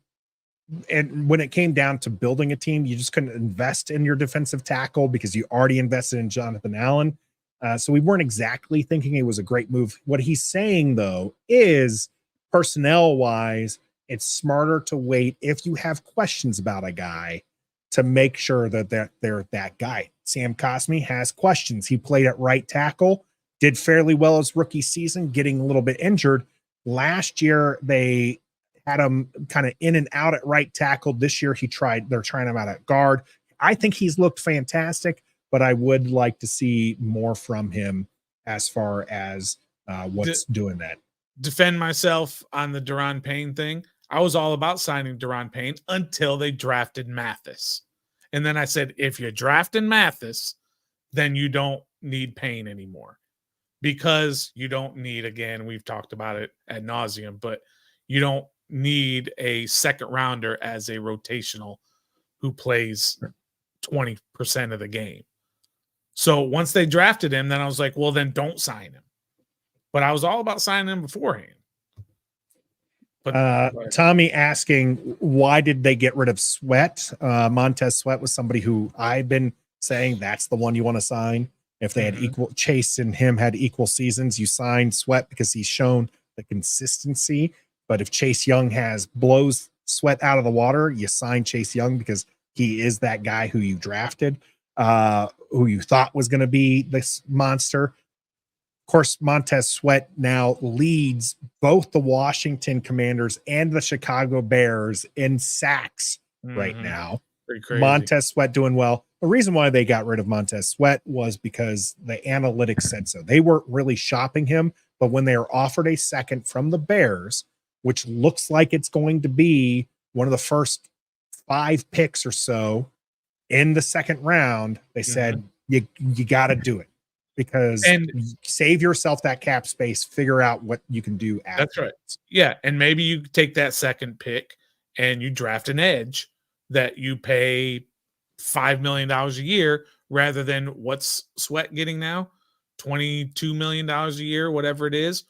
when it came down to building a team, you just couldn't invest in your defensive tackle because you already invested in Jonathan Allen. So we weren't exactly thinking it was a great move. What he's saying, though, is personnel-wise, it's smarter to wait if you have questions about a guy to make sure that they're that guy. Sam Cosmi has questions. He played at right tackle, did fairly well his rookie season, getting a little bit injured. Last year, they had him kind of in and out at right tackle. This year, they're trying him out at guard. I think he's looked fantastic, but I would like to see more from him as far as what's doing that. Defend myself on the Deron Payne thing. I was all about signing Deron Payne until they drafted Mathis. And then I said, if you're drafting Mathis, then you don't need Payne anymore, because you don't need, again, we've talked about it ad nauseum, but you don't need a second rounder as a rotational who plays 20% of the game. So once they drafted him, then I was like, well, then don't sign him. But I was all about signing him beforehand. But Tommy asking, why did they get rid of Sweat? Montez Sweat was somebody who I've been saying that's the one you want to sign. If they had equal, Chase and him had equal seasons, you sign Sweat because he's shown the consistency. But if Chase Young blows Sweat out of the water, you sign Chase Young because he is that guy who you drafted, who you thought was going to be this monster. Of course, Montez Sweat now leads both the Washington Commanders and the Chicago Bears in sacks right now. Pretty crazy. Montez Sweat doing well. The reason why they got rid of Montez Sweat was because the analytics said so. They weren't really shopping him, but when they were offered a second from the Bears, which looks like it's going to be one of the first 5 picks or so in the second round, they said, you got to do it. Because save yourself that cap space, figure out what you can do after. That's right. Yeah. And maybe you take that second pick and you draft an edge that you pay $5 million a year rather than what's Sweat getting now? $22 million a year, whatever it is.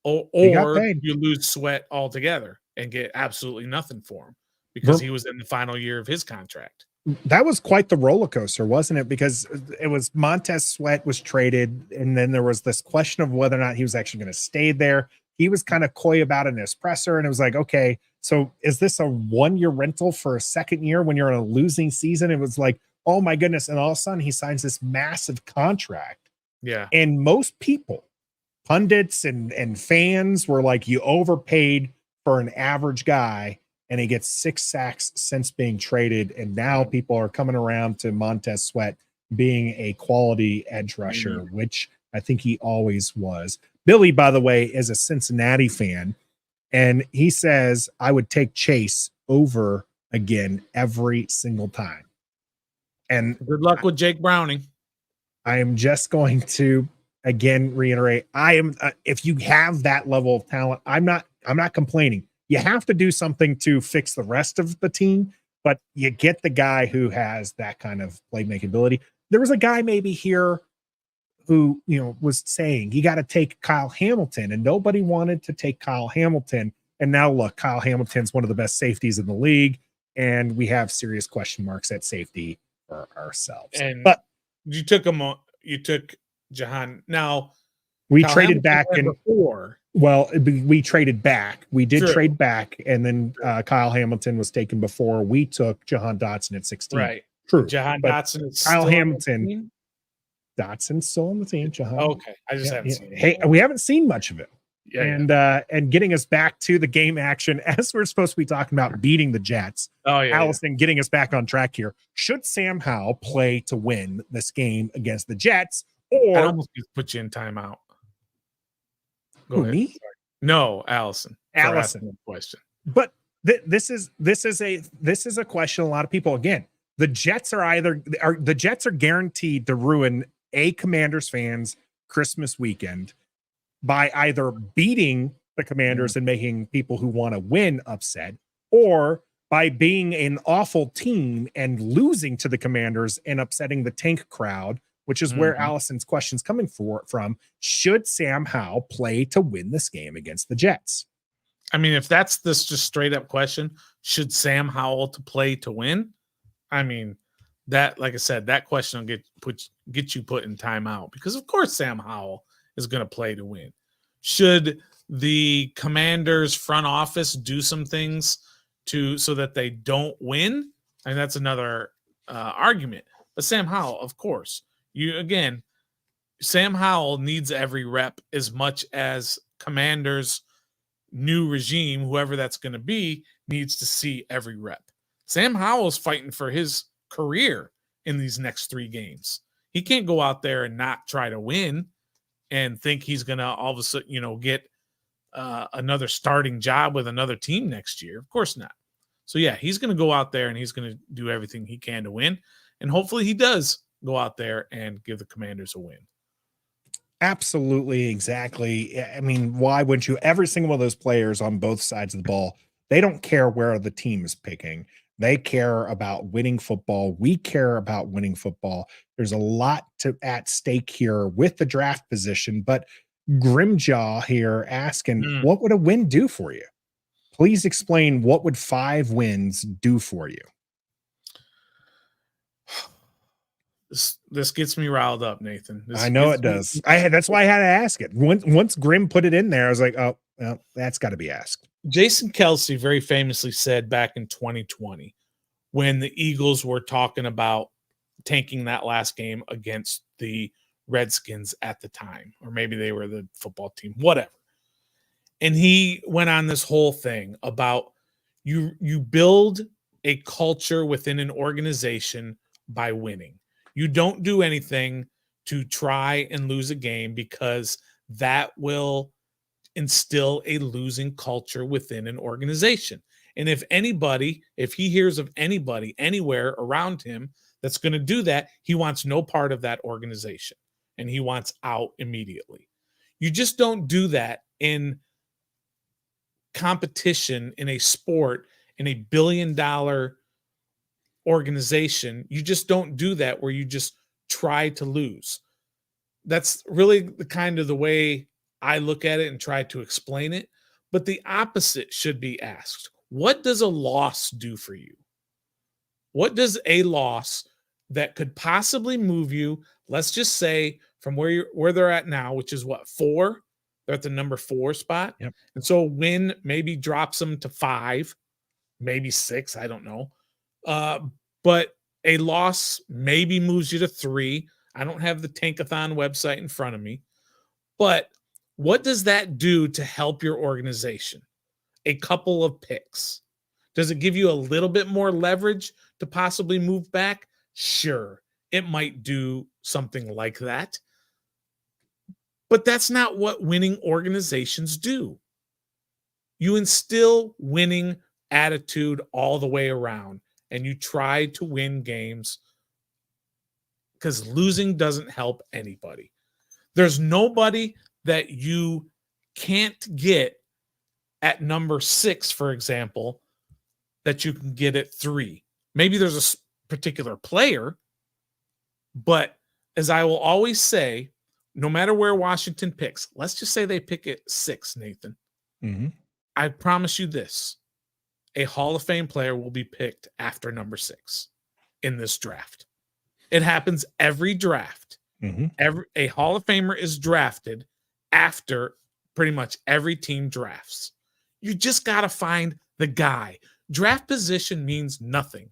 Or you lose Sweat altogether and get absolutely nothing for him because he was in the final year of his contract. That was quite the roller coaster, wasn't it? Because it was Montez Sweat was traded, and then there was this question of whether or not he was actually going to stay there. He was kind of coy about it in his presser, and it was like, okay, so is this a 1-year rental for a second year when you're in a losing season? It was like, oh my goodness. And all of a sudden he signs this massive contract. Yeah. And most people, pundits and fans were like, you overpaid for an average guy. And he gets 6 sacks since being traded. And now people are coming around to Montez Sweat being a quality edge rusher, which I think he always was. Billy, by the way, is a Cincinnati fan. And he says, I would take Chase over again every single time. And good luck with Jake Browning. I am just going to, again, reiterate, if you have that level of talent, I'm not complaining. You have to do something to fix the rest of the team, but you get the guy who has that kind of playmaking ability. There was a guy maybe here who, was saying you got to take Kyle Hamilton, and nobody wanted to take Kyle Hamilton. And now look, Kyle Hamilton's one of the best safeties in the league, and we have serious question marks at safety for ourselves. But you took Jahan. Now we Kyle traded Hamilton back before. Well, we traded back. We did trade back, and then Kyle Hamilton was taken before we took Jahan Dotson at 16. Right. True. Jahan Dotson is Kyle Hamilton. Dotson's still on the team, Jahan. Okay, I just haven't seen it. Hey, we haven't seen much of it. Yeah, And getting us back to the game action as we're supposed to be talking about beating the Jets. Oh yeah, Allison getting us back on track here. Should Sam Howell play to win this game against the Jets, or I almost put you in timeout? Go ahead. me? Sorry. No, Allison. Allison. Question. But this is a question a lot of people, again, the Jets are guaranteed to ruin a Commanders fans Christmas weekend by either beating the Commanders and making people who want to win upset, or by being an awful team and losing to the Commanders and upsetting the tank crowd, which is where Allison's question's coming from. Should Sam Howell play to win this game against the Jets? I mean, if that's this just straight up question, should Sam Howell to play to win? I mean, that, like I said, that question will get you put in timeout, because of course Sam Howell is going to play to win. Should the Commanders front office do some things so that they don't win? And that's another argument. But Sam Howell, of course, Sam Howell needs every rep as much as Commanders' new regime, whoever that's going to be, needs to see every rep. Sam Howell's fighting for his career in these next 3 games. He can't go out there and not try to win and think he's going to all of a sudden, get another starting job with another team next year. Of course not. So yeah, he's going to go out there and he's going to do everything he can to win. And hopefully he does go out there and give the Commanders a win. Absolutely. Exactly. I mean, why wouldn't you? Every single one of those players on both sides of the ball, they don't care where the team is picking. They care about winning football. We care about winning football. There's a lot at stake here with the draft position, but Grimjaw here asking, what would a win do for you? Please explain, what would 5 wins do for you? This gets me riled up, Nathan. I know it does. That's why I had to ask it. Once Grim put it in there, I was like, oh, well, that's got to be asked. Jason Kelce very famously said back in 2020, when the Eagles were talking about tanking that last game against the Redskins at the time, or maybe they were the football team, whatever. And he went on this whole thing about you build a culture within an organization by winning. You don't do anything to try and lose a game, because that will instill a losing culture within an organization. And if he hears of anybody anywhere around him that's going to do that, he wants no part of that organization and he wants out immediately. You just don't do that in competition, in a sport, in a $1 billion organization. You just don't do that where you just try to lose. That's really the way I look at it and try to explain it. But the opposite should be asked. What does a loss do for you? What does a loss that could possibly move you, let's just say from where they're at now, which is what, 4? They're at the number 4 spot. Yep. And so win maybe drops them to 5, maybe 6, I don't know. But a loss maybe moves you to 3. I don't have the Tankathon website in front of me. But what does that do to help your organization? A couple of picks. Does it give you a little bit more leverage to possibly move back? Sure, it might do something like that. But that's not what winning organizations do. You instill winning attitude all the way around, and you try to win games, because losing doesn't help anybody. There's nobody that you can't get at number 6, for example, that you can get at 3. Maybe there's a particular player, but as I will always say, no matter where Washington picks, let's just say they pick at 6, Nathan. Mm-hmm. I promise you this, a Hall of Fame player will be picked after number 6 in this draft. It happens every draft. Mm-hmm. A Hall of Famer is drafted after pretty much every team drafts. You just got to find the guy. Draft position means nothing.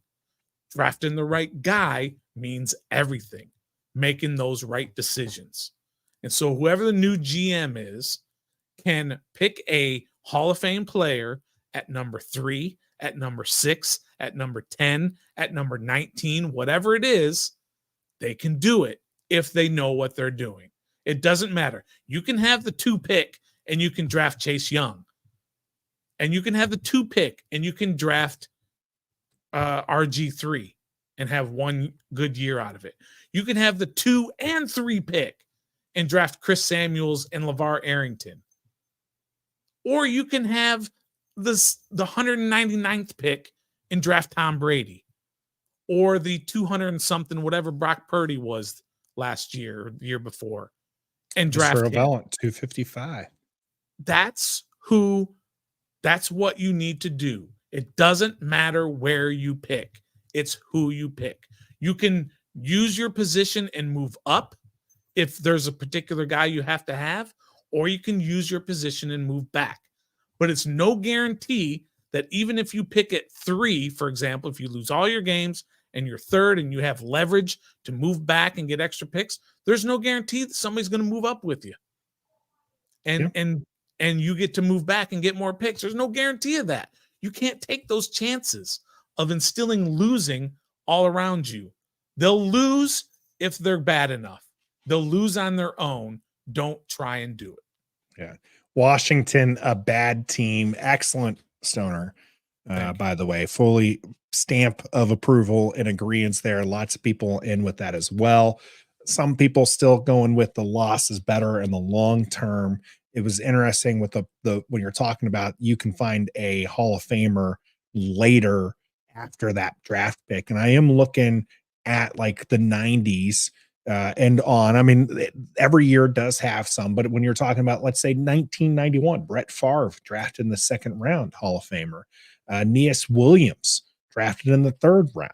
Drafting the right guy means everything. making those right decisions. And so whoever the new GM is can pick a Hall of Fame player at number 3, at number 6, at number 10, at number 19, whatever it is, they can do it if they know what they're doing. It doesn't matter. You can have the 2 pick and you can draft Chase Young. And you can have the 2 pick and you can draft RG3 and have one good year out of it. You can have the 2 and 3 pick and draft Chris Samuels and LeVar Arrington. Or you can have the 199th pick and draft Tom Brady. Or the 200 and something, whatever Brock Purdy was last year or the year before, and draft him. 255. That's what you need to do. It doesn't matter where you pick. It's who you pick. You can use your position and move up if there's a particular guy you have to have, or you can use your position and move back. But it's no guarantee that even if you pick at 3, for example, if you lose all your games and you're 3rd and you have leverage to move back and get extra picks, there's no guarantee that somebody's going to move up with you. And you get to move back and get more picks. There's no guarantee of that. You can't take those chances of instilling losing all around you. They'll lose if they're bad enough. They'll lose on their own. Don't try and do it. Yeah. Washington, a bad team. Excellent, Stoner. By the way, fully stamp of approval and agreement there. Lots of people in with that as well. Some people still going with the loss is better in the long term. It was interesting with the when you're talking about you can find a Hall of Famer later after that draft pick. And I am looking at like the 90s and on. I mean, every year does have some, but when you're talking about, let's say 1991, Brett Favre drafted in the 2nd round, Hall of Famer. Neas Williams drafted in the 3rd round.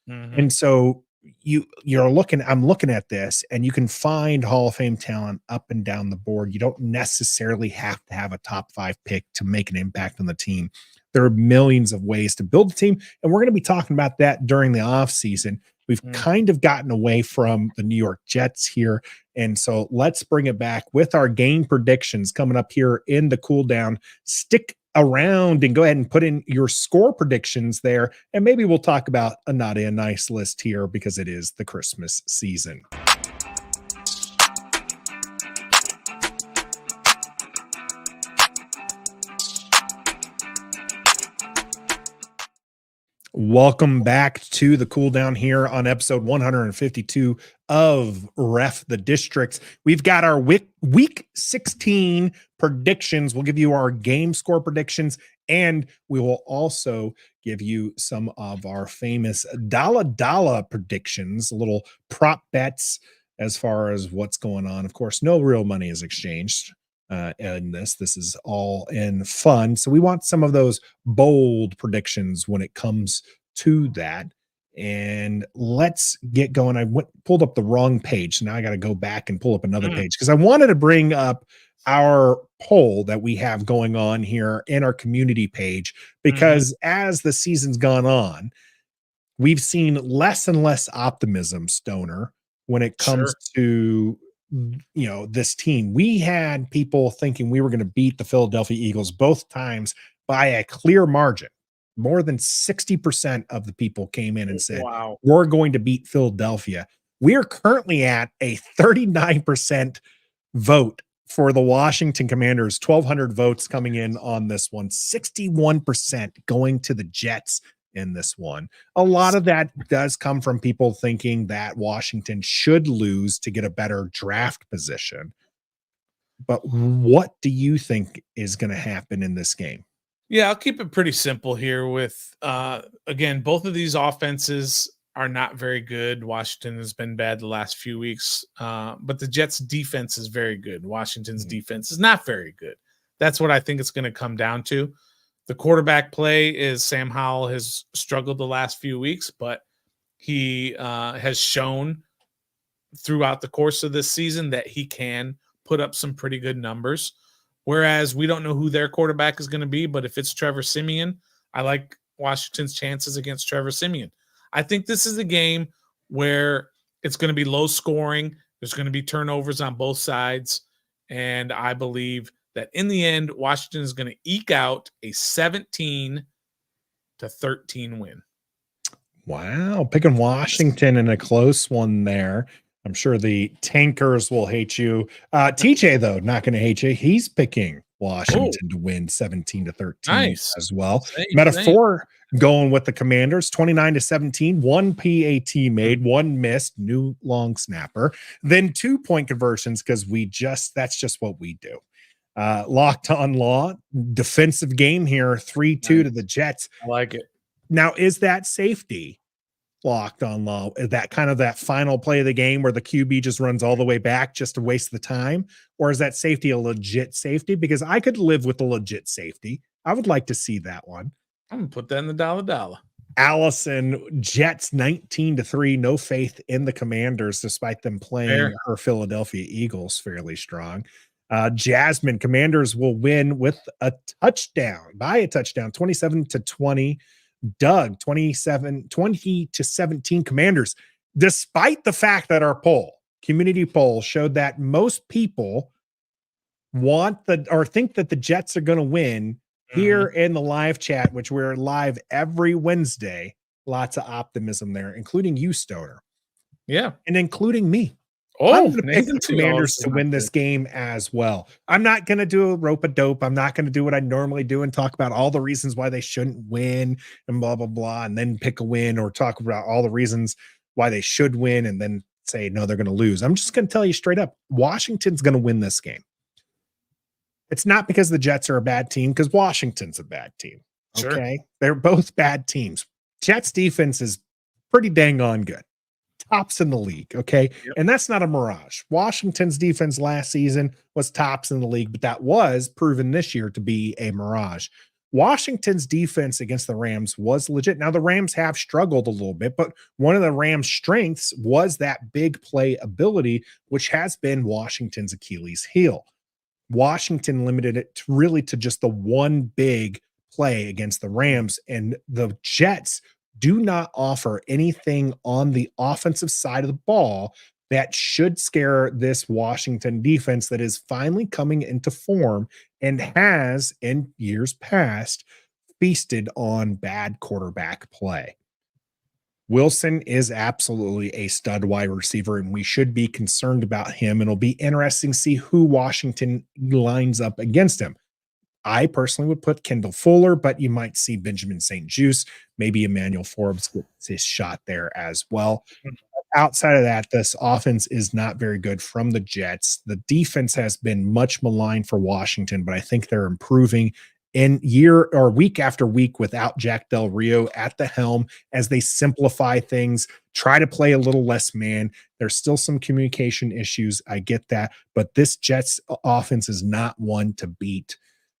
Mm-hmm. And so I'm looking at this and you can find Hall of Fame talent up and down the board. You don't necessarily have to have a top 5 pick to make an impact on the team. There are millions of ways to build a team. And we're going to be talking about that during the off season. We've kind of gotten away from the New York Jets here. And so let's bring it back with our game predictions coming up here in the cool down. Stick around and go ahead and put in your score predictions there. And maybe we'll talk about a nice list here because it is the Christmas season. Welcome back to the cool down here on episode 152 of Ref the District. We've got our week 16 predictions. We'll give you our game score predictions, and we will also give you some of our famous dollar predictions, little prop bets as far as what's going on. Of course, no real money is exchanged. And this is all in fun. So we want some of those bold predictions when it comes to that. And let's get going. I pulled up the wrong page. So now I got to go back and pull up another page because I wanted to bring up our poll that we have going on here in our community page, because as the season's gone on, we've seen less and less optimism, Stoner, when it comes to this team. We had people thinking we were going to beat the Philadelphia Eagles both times by a clear margin. More than 60% of the people came in and said, wow, we're going to beat Philadelphia. We are currently at a 39% vote for the Washington Commanders, 1,200 votes coming in on this one, 61% going to the Jets in this one. A lot of that does come from people thinking that Washington should lose to get a better draft position. But what do you think is going to happen in this game? Yeah, I'll keep it pretty simple here with, again, both of these offenses are not very good. Washington has been bad the last few weeks, but the Jets' defense is very good. Washington's defense is not very good. That's what I think it's going to come down to. The quarterback play is Sam Howell has struggled the last few weeks, but he has shown throughout the course of this season that he can put up some pretty good numbers. Whereas we don't know who their quarterback is going to be, but if it's Trevor Siemian, I like Washington's chances against Trevor Siemian. I think this is a game where it's going to be low scoring. There's going to be turnovers on both sides. And I believe that in the end, Washington is going to eke out a 17-13 win. Wow. Picking Washington in a close one there. I'm sure the tankers will hate you. TJ, though, not going to hate you. He's picking Washington to win 17-13 Nice. as well. Same. Metaphor going with the Commanders, 29-17, one PAT made, one missed, new long snapper, then 2-point conversions because that's just what we do. Locked on Law, defensive game here, 3-2 to the Jets. I like it. Now, is that safety Locked on Law? Is that kind of that final play of the game where the QB just runs all the way back just to waste the time? Or is that safety a legit safety? Because I could live with a legit safety. I would like to see that one. I'm going to put that in the dollar. Allison, Jets 19-3, no faith in the Commanders despite them playing her Philadelphia Eagles fairly strong. Jasmine, Commanders will win with a touchdown, by a touchdown, 27-20. Doug, 20-17 Commanders, despite the fact that our community poll showed that most people think that the Jets are going to win. Here in the live chat, which we're live every Wednesday, lots of optimism there, including you, Stoner. Yeah. And including me. Oh, I'm going to pick the Commanders to win this game as well. I'm not going to do a rope-a-dope. I'm not going to do what I normally do and talk about all the reasons why they shouldn't win and blah, blah, blah, and then pick a win, or talk about all the reasons why they should win and then say, no, they're going to lose. I'm just going to tell you straight up, Washington's going to win this game. It's not because the Jets are a bad team, because Washington's a bad team. Okay. Sure. They're both bad teams. Jets defense is pretty dang on good. Tops in the league. Okay. Yep. And that's not a mirage. Washington's defense last season was tops in the league, but that was proven this year to be a mirage. Washington's defense against the Rams was legit. Now, the Rams have struggled a little bit, but one of the Rams' strengths was that big play ability, which has been Washington's Achilles heel. Washington limited it to just the one big play against the Rams, and the Jets do not offer anything on the offensive side of the ball that should scare this Washington defense that is finally coming into form and has, in years past, feasted on bad quarterback play. Wilson is absolutely a stud wide receiver, and we should be concerned about him. And it'll be interesting to see who Washington lines up against him. I personally would put Kendall Fuller, but you might see Benjamin St-Juste, maybe Emmanuel Forbes gets his shot there as well. Outside of that, this offense is not very good from the Jets. The defense has been much maligned for Washington, but I think they're improving in week after week without Jack Del Rio at the helm as they simplify things, try to play a little less man. There's still some communication issues. I get that, but this Jets offense is not one to beat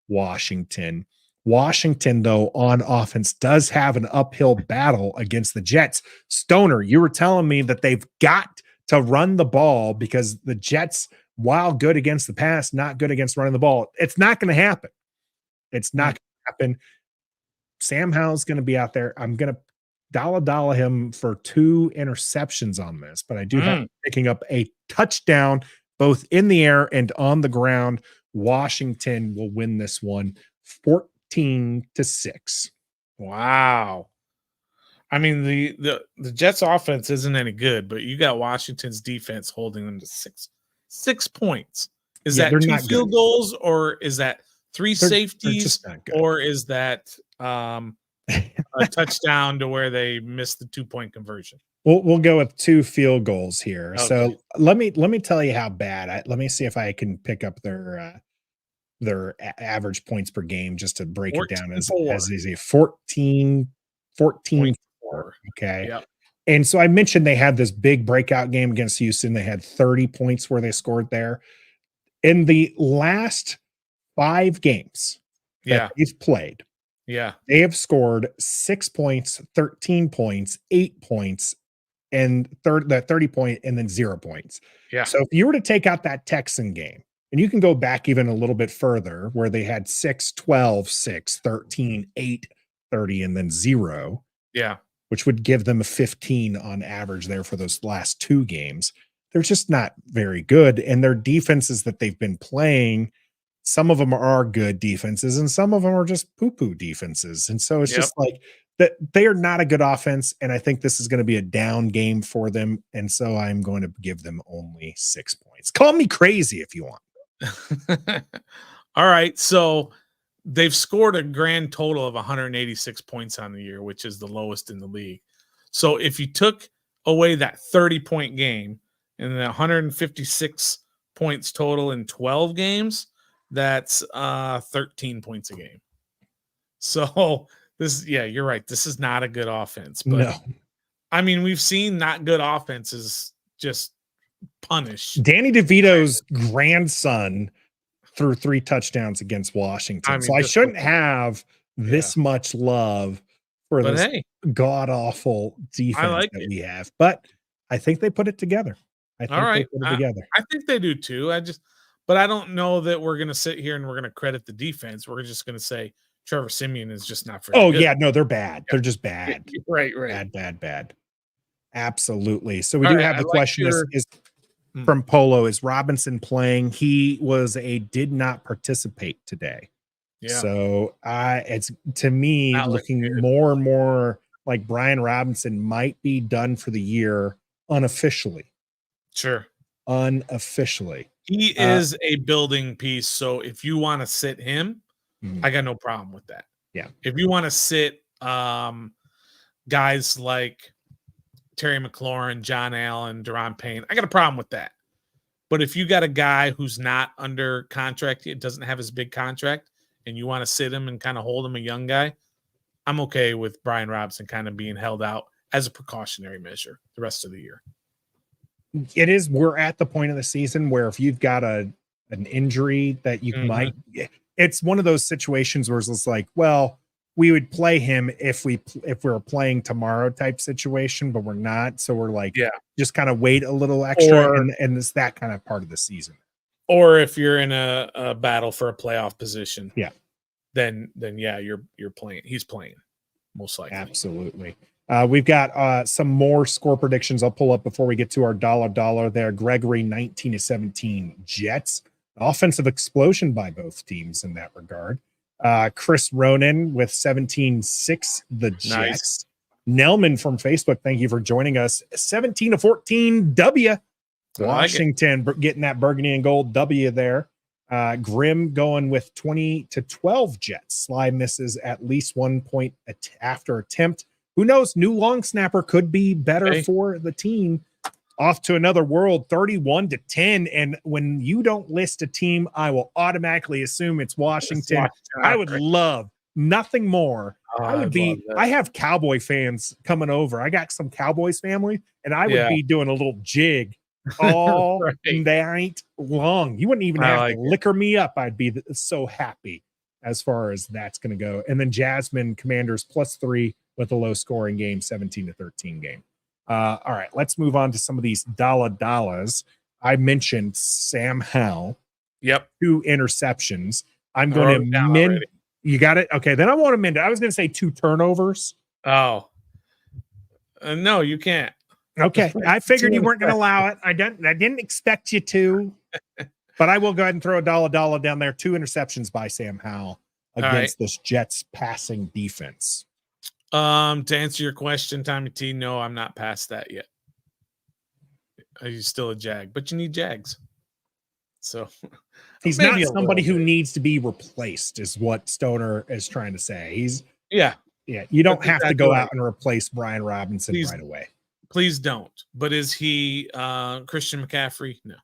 Washington. Washington, though, on offense does have an uphill battle against the Jets. Stoner, you were telling me that they've got to run the ball because the Jets, while good against the pass, not good against running the ball. It's not going to happen. It's not going to happen. Sam Howell's going to be out there. I'm going to dollar him for 2 interceptions on this, but I do have him picking up a touchdown both in the air and on the ground. Washington will win this one 14-6. Wow. I mean, the Jets offense isn't any good, but you got Washington's defense holding them to 6 points. Is that 2 field goals, or is that 3 safeties, or is that a touchdown to where they missed the 2-point conversion? We'll go with 2 field goals here. Okay. So let me tell you how bad. Let me see if I can pick up their average points per game just to break it down as easy. 14. Okay. Yep. And so I mentioned they had this big breakout game against Houston. They had 30 points where they scored there. In the last 5 games that they've played, they have scored 6 points, 13 points, 8 points, and 30 point, and then 0 points. Yeah. So if you were to take out that Texan game, and you can go back even a little bit further where they had 6, 12, 6, 13, 8, 30, and then 0. Yeah. which would give them a 15 on average there for those last 2 games. They're just not very good. And their defenses that they've been playing, some of them are good defenses and some of them are just poo-poo defenses. And so it's just like that they are not a good offense. And I think this is going to be a down game for them. And so I'm going to give them only 6 points. Call me crazy if you want. All right. So they've scored a grand total of 186 points on the year, which is the lowest in the league. So if you took away that 30-point game and the 156 points total in 12 games, that's 13 points a game. So this, you're right. This is not a good offense. But no. I mean, we've seen not good offenses just punish. Danny DeVito's grandson threw 3 touchdowns against Washington. So I shouldn't have this much love for this god-awful defense that we have. But I think they put it together. I think they put it together. I think they do too. But I don't know that we're going to sit here and we're going to credit the defense. We're just going to say Trevor Siemian is just not very good. Yeah, no, they're bad. They're just bad. Right. Bad. Absolutely. So we do have the question is from Polo, is Robinson playing? He did not participate today. Yeah. So it's to me not looking more and more like Brian Robinson might be done for the year unofficially. Sure. Unofficially. He is a building piece. So if you want to sit him, I got no problem with that. Yeah. If you want to sit guys like Terry McLaurin, John Allen, Deron Payne, I got a problem with that. But if you got a guy who's not under contract, it doesn't have his big contract, and you want to sit him and kind of hold him a young guy, I'm okay with Brian Robinson kind of being held out as a precautionary measure the rest of the year. It is. We're at the point of the season where if you've got an injury that you might, it's one of those situations where it's like, well, we would play him if we were playing tomorrow type situation, but we're not. So we're like, just kind of wait a little extra, and it's that kind of part of the season. Or if you're in a battle for a playoff position, then you're playing. He's playing most likely. Absolutely. We've got some more score predictions I'll pull up before we get to our dollar there. Gregory 19-17 Jets. Offensive explosion by both teams in that regard. Chris Ronan with 17-6 the Jets. Nice. Nelman from Facebook, thank you for joining us. 17-14 W. Washington getting that burgundy and gold W there. Grim going with 20-12 Jets. Sly misses at least 1 point after attempt. Who knows? New long snapper could be better for the team. Off to another world, 31-10. And when you don't list a team, I will automatically assume it's Washington. I would love nothing more. I have Cowboy fans coming over. I got some Cowboys family, and I would be doing a little jig all night long. You wouldn't even have to liquor me up. I'd be so happy as far as that's going to go. And then Jasmine Commanders +3 with a low scoring game, 17-13 game. All right, let's move on to some of these dollars. I mentioned Sam Howell. Yep. 2 interceptions. I'm going to amend. You got it? Okay, then I won't amend it. I was going to say 2 turnovers. Oh. No, you can't. Okay, I figured you weren't going to allow it. I didn't expect you to, but I will go ahead and throw a dollar down there. 2 interceptions by Sam Howell against this Jets passing defense. To answer your question, Tommy T, no, I'm not past that yet. He's still a Jag, but you need Jags. So he's not somebody who needs to be replaced, is what Stoner is trying to say. You don't have to go out and replace Brian Robinson right away. Please don't. But is he Christian McCaffrey? No,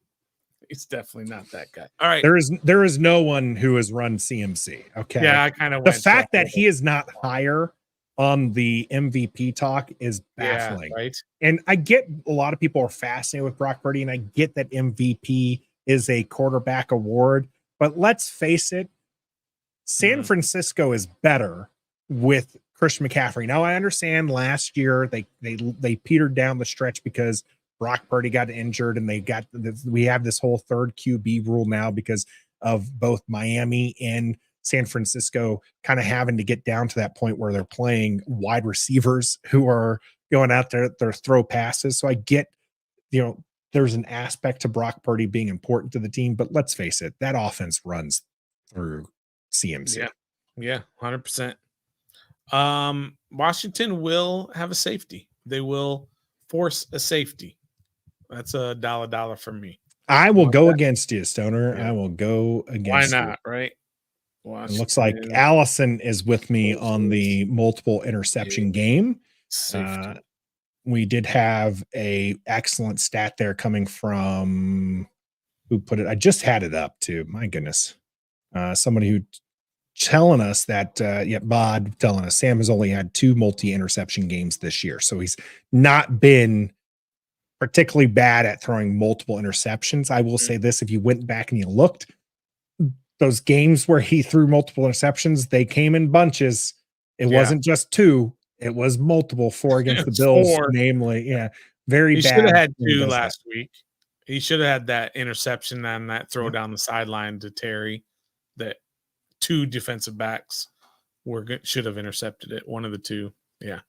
he's definitely not that guy. All right. There is no one who has run CMC. Okay. Yeah, I kind of the fact that he is not higher on the MVP talk is baffling. Yeah, right. And I get a lot of people are fascinated with Brock Purdy, and I get that MVP is a quarterback award, but let's face it, San Francisco is better with Christian McCaffrey. Now I understand last year they petered down the stretch because Brock Purdy got injured, and we have this whole third QB rule now because of both Miami and San Francisco kind of having to get down to that point where they're playing wide receivers who are going out there, their throw passes. So I get, there's an aspect to Brock Purdy being important to the team, but let's face it, that offense runs through CMC. Yeah, 100%. Washington will have a safety. They will force a safety. That's a dollar for me. I will go against you, Stoner. Yeah. I will go against Why you. not, right? It looks like Allison is with me on the multiple interception game. We did have a excellent stat there coming from who put it. I just had it up too. My goodness. Somebody who telling us that, Bod telling us Sam has only had 2 multi-interception games this year. So he's not been particularly bad at throwing multiple interceptions. I will say this, if you went back and you looked, those games where he threw multiple interceptions, they came in bunches. It wasn't just 2. It was multiple, 4 against the Bills, 4. namely. Very he bad. He should have had 2 last week. He should have had that interception on that throw down the sideline to Terry. That 2 defensive backs should have intercepted it. One of the 2. Yeah.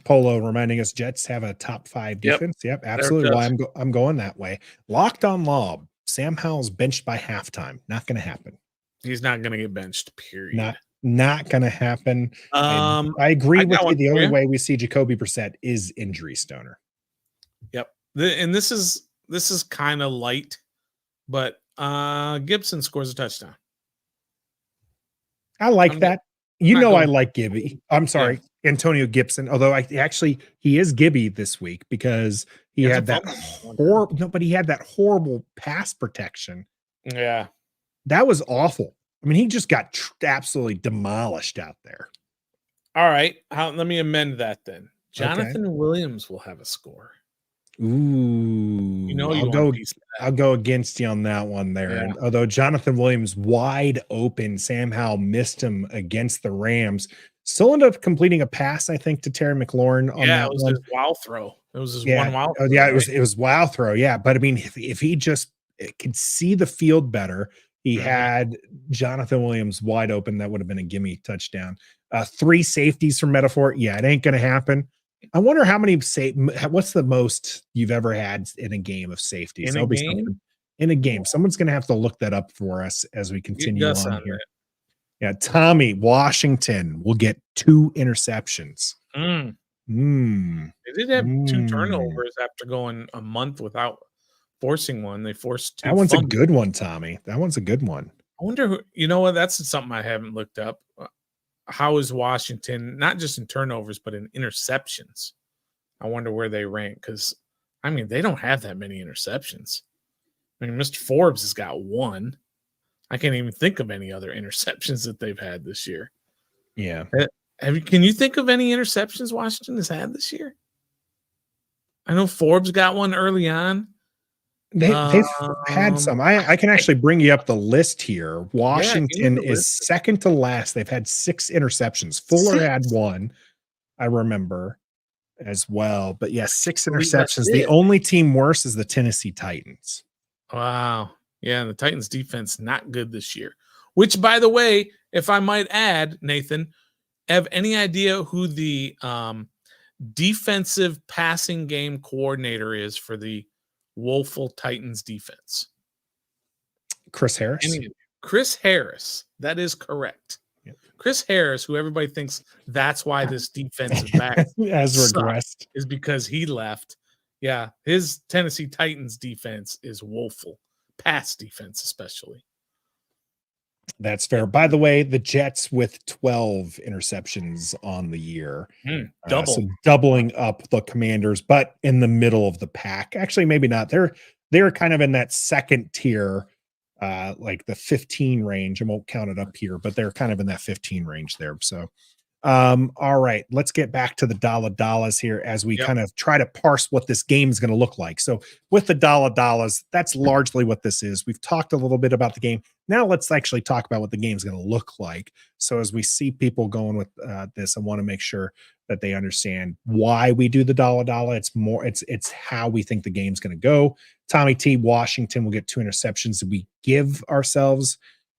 Polo reminding us Jets have a top 5 defense. Yep, absolutely. Well, I'm going that way. Locked on Lob. Sam Howell's benched by halftime. Not going to happen. He's not going to get benched. Period. Not going to happen. I agree with you. The only way we see Jacobe Brissett is injury, Stoner. Yep. And this is kind of light, but Gibson scores a touchdown. I like that. I like Gibby. I'm sorry, Antonio Gibson. Although he is Gibby this week because he had that horrible. But he had that horrible pass protection. Yeah, that was awful. I mean, he just got absolutely demolished out there. All right, let me amend that then. Jonathan Williams will have a score. Ooh, I'll go against you on that one there. Yeah. And although Jonathan Williams wide open, Sam Howell missed him against the Rams. Still ended up completing a pass, I think, to Terry McLaurin on that one. It was his wow throw. It was his one wow throw. It was wow throw. Yeah, but I mean, if he just could see the field better, he had Jonathan Williams wide open. That would have been a gimme touchdown. 3 safeties from Metaphor. Yeah, it ain't going to happen. I wonder how many what's the most you've ever had in a game of safeties? In a game. Someone's going to have to look that up for us as we continue on here. Yeah, Tommy Washington will get 2 interceptions. They did have 2 turnovers after going a month without forcing one. They forced 2. That one's a good one, Tommy. That one's a good one. I wonder who, what? That's something I haven't looked up. How is Washington, not just in turnovers, but in interceptions? I wonder where they rank because, I mean, they don't have that many interceptions. I mean, Mr. Forbes has got 1. I can't even think of any other interceptions that they've had this year. Yeah. Can you think of any interceptions Washington has had this year? I know Forbes got one early on. They've had some. I can actually bring you up the list here. Washington is second to last. They've had 6 interceptions. Fuller had 1, I remember, as well. But 6 interceptions. The only team worse is the Tennessee Titans. Wow. Yeah, the Titans defense not good this year. Which, by the way, if I might add, Nathan, have any idea who the defensive passing game coordinator is for the woeful Titans defense? Chris Harris. Chris Harris. That is correct. Yep. Chris Harris, who everybody thinks that's why this defensive back has regressed, is because he left. Yeah, his Tennessee Titans defense is woeful. Pass defense, especially. That's fair. By the way, the Jets with 12 interceptions on the year. So doubling up the Commanders, but in the middle of the pack. Actually, maybe not. They're kind of in that second tier, like the 15 range. I won't count it up here, but they're kind of in that 15 range there. So, all right, let's get back to the dollars here as we kind of try to parse what this game is going to look like. So with the dollars, that's largely what this is. We've talked a little bit about the game. Now let's actually talk about what the game is going to look like. So as we see people going with this, I want to make sure that they understand why we do the dollar. It's how we think the game's going to go. Tommy T, Washington will get 2 interceptions. We give ourselves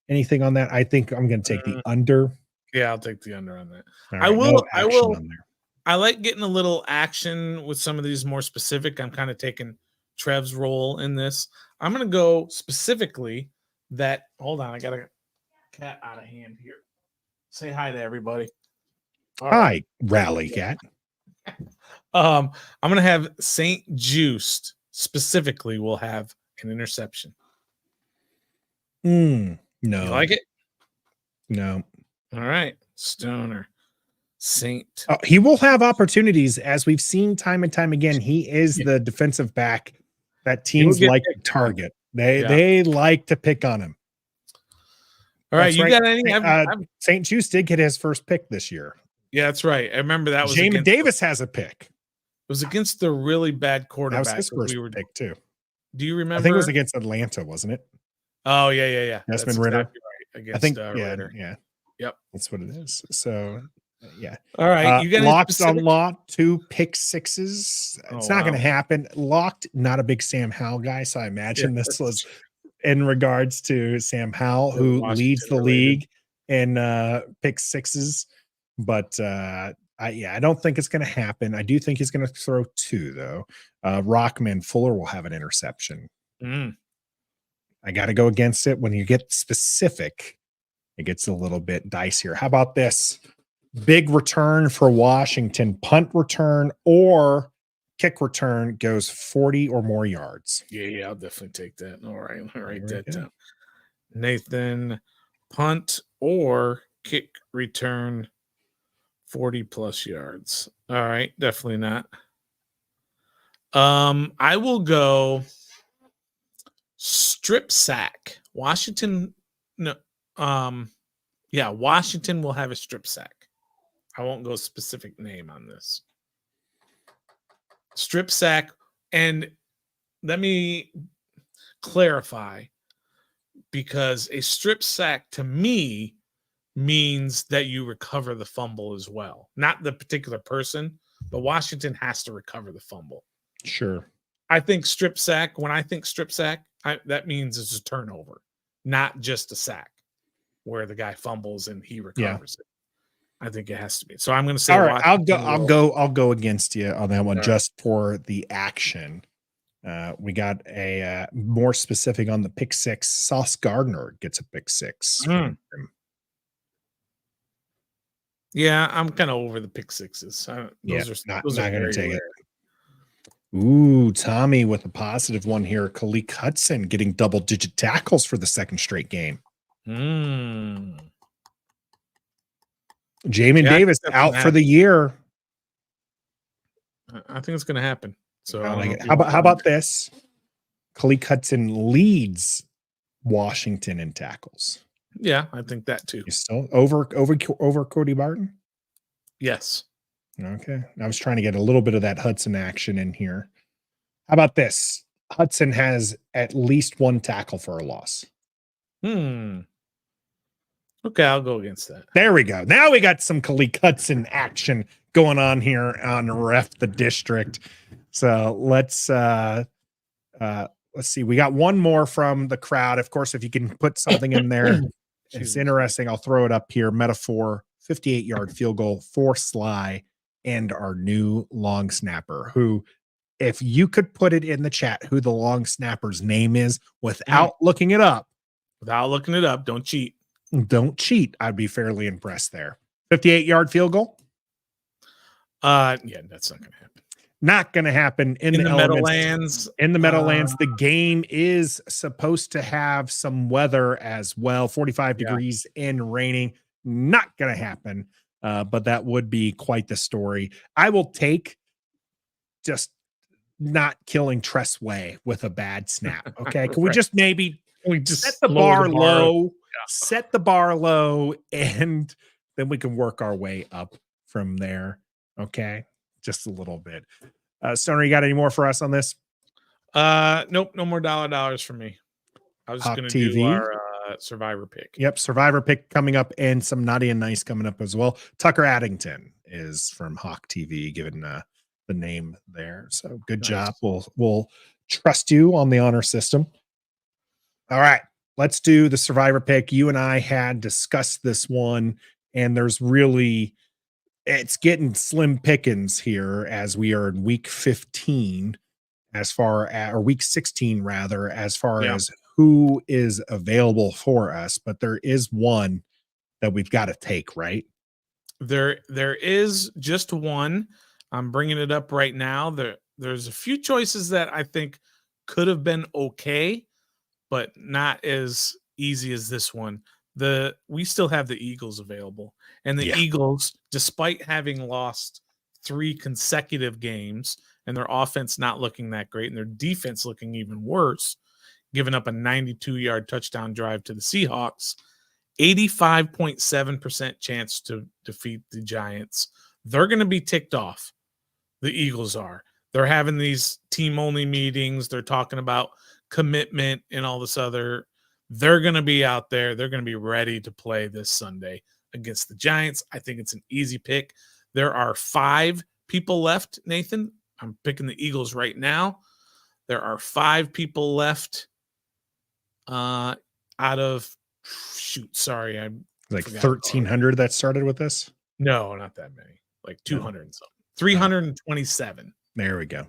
Anything on that? I think I'm going to take the under. Yeah, I'll take the under on that. All I right, will. no I action will. on there. I like getting a little action with some of these more specific. I'm kind of taking Trev's role in this. I'm going to go specifically that. Hold on, I got a cat out of hand here. Say hi to everybody. All Hi, right. Rally Cat. I'm going to have St. Juiced specifically will have an interception. No. You like it? No. All right. Stoner. Saint. He will have opportunities, as we've seen time and time again. He is the defensive back that teams like to target. They like to pick on him. All right, you got any? St. Juice did get his first pick this year. Yeah, that's right. I remember that was Jamin Davis has a pick. It was against the really bad quarterback. That was his first pick too. Do you remember? I think it was against Atlanta, wasn't it? Oh yeah. Desmond Ritter. Exactly right. Against, I think Ritter. Yeah. Yep. That's what it is. So yeah. All right. You got locked on lock 2 pick sixes. It's not going to happen. Locked, not a big Sam Howell guy. So I imagine this was in regards to Sam Howell, who leads the league in pick sixes. But I don't think it's going to happen. I do think he's going to throw 2 though. Rockman Fuller will have an interception. I got to go against it. When you get specific, it gets a little bit dicier. How about this? Big return for Washington, punt return or kick return goes 40 or more yards. Yeah, I'll definitely take that. All right, I'll write that down. Nathan, punt or kick return 40 plus yards. All right, definitely not. I will go strip sack. Washington Washington will have a strip sack. I won't go specific name on this. Strip sack, and let me clarify, because a strip sack to me means that you recover the fumble as well. Not the particular person, but Washington has to recover the fumble. Sure. I think strip sack, when I think strip sack, that means it's a turnover, not just a sack where the guy fumbles and he recovers it. I think it has to be. So I'm going to say, all right, I'll go against you on that one just for the action. We got a more specific on the pick six. Sauce Gardner gets a pick six. Yeah, I'm kind of over the pick sixes. Those are not going to take it. Ooh, Tommy with a positive one here. Khalil Hudson getting double-digit tackles for the second straight game. Jamin Davis out for the year. I think it's going to happen. So how about this? Khalil Hudson leads Washington in tackles. Yeah, I think that too. You still over Cody Barton? Yes. Okay. I was trying to get a little bit of that Hudson action in here. How about this? Hudson has at least 1 tackle for a loss. Okay, I'll go against that. There we go. Now we got some Khalil Hudson action going on here on Ref the District. So let's see. We got one more from the crowd. Of course, if you can put something in there, it's interesting. I'll throw it up here. Metaphor, 58-yard field goal for Sly and our new long snapper, who, if you could put it in the chat who the long snapper's name is without looking it up. Don't cheat. Don't cheat. I'd be fairly impressed there. 58-yard field goal? Yeah, that's not going to happen. Not going to happen in the Meadowlands. In the Meadowlands, the game is supposed to have some weather as well. 45 degrees and raining. Not going to happen, but that would be quite the story. I will take just not killing Tress Way with a bad snap. Okay, can we just maybe set the bar low? Set the bar low, and then we can work our way up from there. Okay, just a little bit. Stoner, you got any more for us on this? Nope, no more dollars for me. I was just going to do our Survivor pick. Yep, Survivor pick coming up, and some Naughty and Nice coming up as well. Tucker Addington is from Hawk TV, given the name there. So good job. We'll trust you on the honor system. All right. let's do the survivor pick. You and I had discussed this one, and it's getting slim pickings here as we are in week 15, or week 16 rather, as far Yeah. as who is available for us. But there is one that we've got to take, right? There is just one. I'm bringing it up right now. There's a few choices that I think could have been okay, but not as easy as this one. We still have the Eagles available, and the Yeah. Eagles, despite having lost 3 consecutive games and their offense not looking that great and their defense looking even worse, giving up a 92-yard touchdown drive to the Seahawks, 85.7% chance to defeat the Giants. They're going to be ticked off. The Eagles are. They're having these team-only meetings. They're talking about commitment and all this other. They're going to be out there. They're going to be ready to play this Sunday against the Giants. I think it's an easy pick. There are 5 people left, Nathan. I'm picking the Eagles right now. There are 5 people left out of sorry, I like 1,300 that started with this. No, not that many. Like 200 and something. 327. There we go.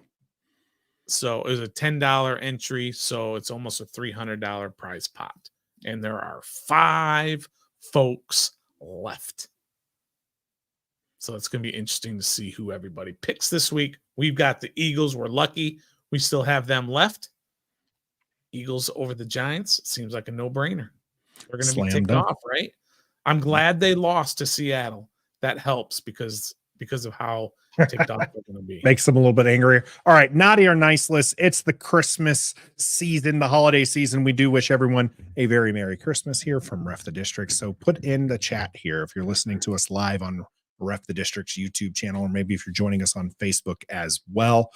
So it was a $10 entry, so it's almost a $300 prize pot. And there are 5 folks left. So it's going to be interesting to see who everybody picks this week. We've got the Eagles. We're lucky. We still have them left. Eagles over the Giants. Seems like a no-brainer. They're going to be ticked off, right? I'm glad they lost to Seattle. That helps because of how ticked off they're going to be. Makes them a little bit angrier. All right, naughty or nice list. It's the Christmas season, the holiday season. We do wish everyone a very Merry Christmas here from Ref the District. So put in the chat here if you're listening to us live on Ref the District's YouTube channel, or maybe if you're joining us on Facebook as well.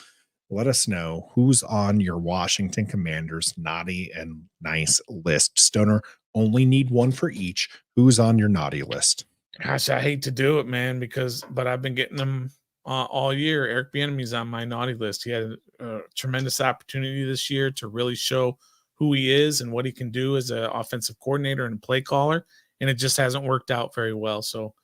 Let us know who's on your Washington Commanders naughty and nice list. Stoner, only need one for each. Who's on your naughty list? Gosh, I hate to do it, man, but I've been getting them all year. Eric Bieniemy's on my naughty list. He had a tremendous opportunity this year to really show who he is and what he can do as an offensive coordinator and play caller, and it just hasn't worked out very well. So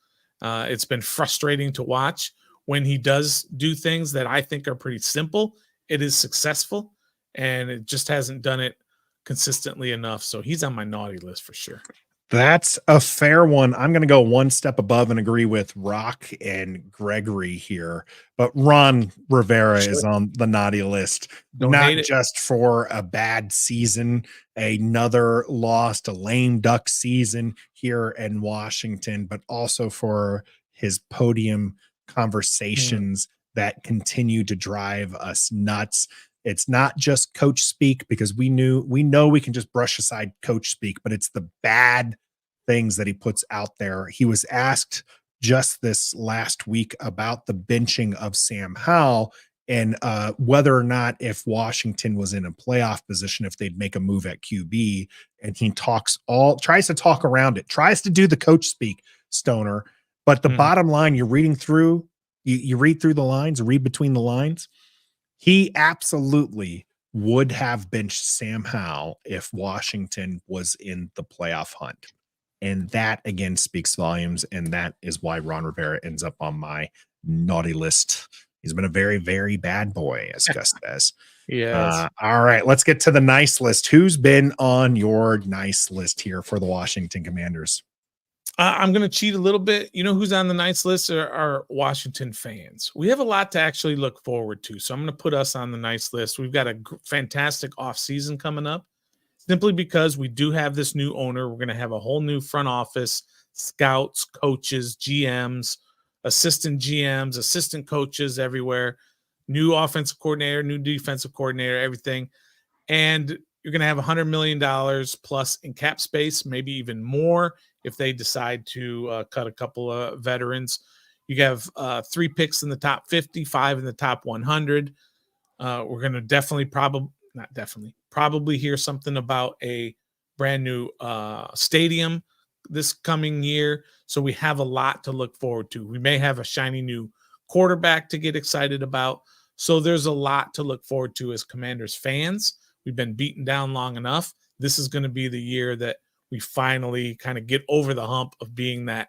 it's been frustrating to watch. When he does do things that I think are pretty simple, it is successful, and it just hasn't done it consistently enough. So he's on my naughty list for sure. That's a fair one. I'm going to go one step above and agree with Rock and Gregory here. But Ron Rivera is on the naughty list, not just for a bad season, another lost, a lame duck season here in Washington, but also for his podium conversations that continue to drive us nuts. It's not just coach speak, because we know we can just brush aside coach speak, but it's the bad things that he puts out there. He was asked just this last week about the benching of Sam Howell and whether or not, if Washington was in a playoff position, if they'd make a move at QB. And he tries to talk around it, tries to do the coach speak, Stoner. But the bottom line, you're reading through, you read through the lines, read between the lines. He absolutely would have benched Sam Howell if Washington was in the playoff hunt. And that, again, speaks volumes. And that is why Ron Rivera ends up on my naughty list. He's been a very, very bad boy, as Gus says. Yes. All right, let's get to the nice list. Who's been on your nice list here for the Washington Commanders? I'm going to cheat a little bit. You know who's on the nice list are Washington fans. We have a lot to actually look forward to. So I'm going to put us on the nice list. We've got a fantastic offseason coming up, simply because we do have this new owner. We're going to have a whole new front office, scouts, coaches, GMs, assistant GMs, assistant coaches everywhere, new offensive coordinator, new defensive coordinator, everything. And you're going to have $100 million plus in cap space, maybe even more if they decide to cut a couple of veterans. You have 3 picks in the top 50, 5 in the top 100. We're going to probably hear something about a brand new stadium this coming year. So we have a lot to look forward to. We may have a shiny new quarterback to get excited about. So there's a lot to look forward to as Commanders fans. We've been beaten down long enough. this is going to be the year that we finally kind of get over the hump of being that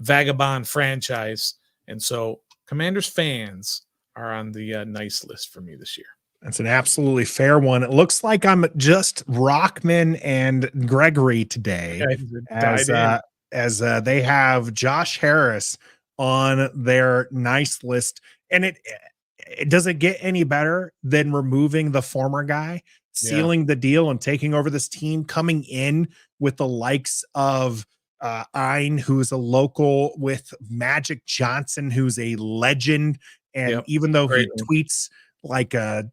vagabond franchise. And so Commanders fans are on the nice list for me this year. That's an absolutely fair one. It looks like I'm just Rockman and Gregory today, as they have Josh Harris on their nice list. And it doesn't get any better than removing the former guy, sealing the deal and taking over this team, coming in with the likes of Ein, who's a local, with Magic Johnson, who's a legend. And even though he tweets like a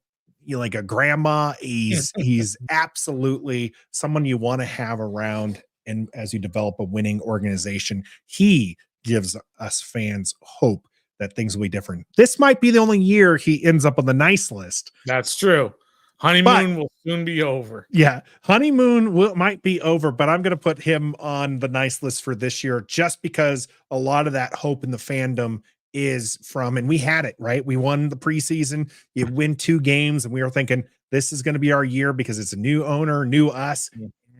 grandma, he's absolutely someone you want to have around. And as you develop a winning organization, he gives us fans hope that things will be different. This might be the only year he ends up on the nice list. That's true. Honeymoon will soon be over. Yeah, honeymoon might be over, but I'm going to put him on the nice list for this year just because a lot of that hope in the fandom is from, and we had it, right? We won the preseason, you win 2 games, and we were thinking this is going to be our year because it's a new owner, new us,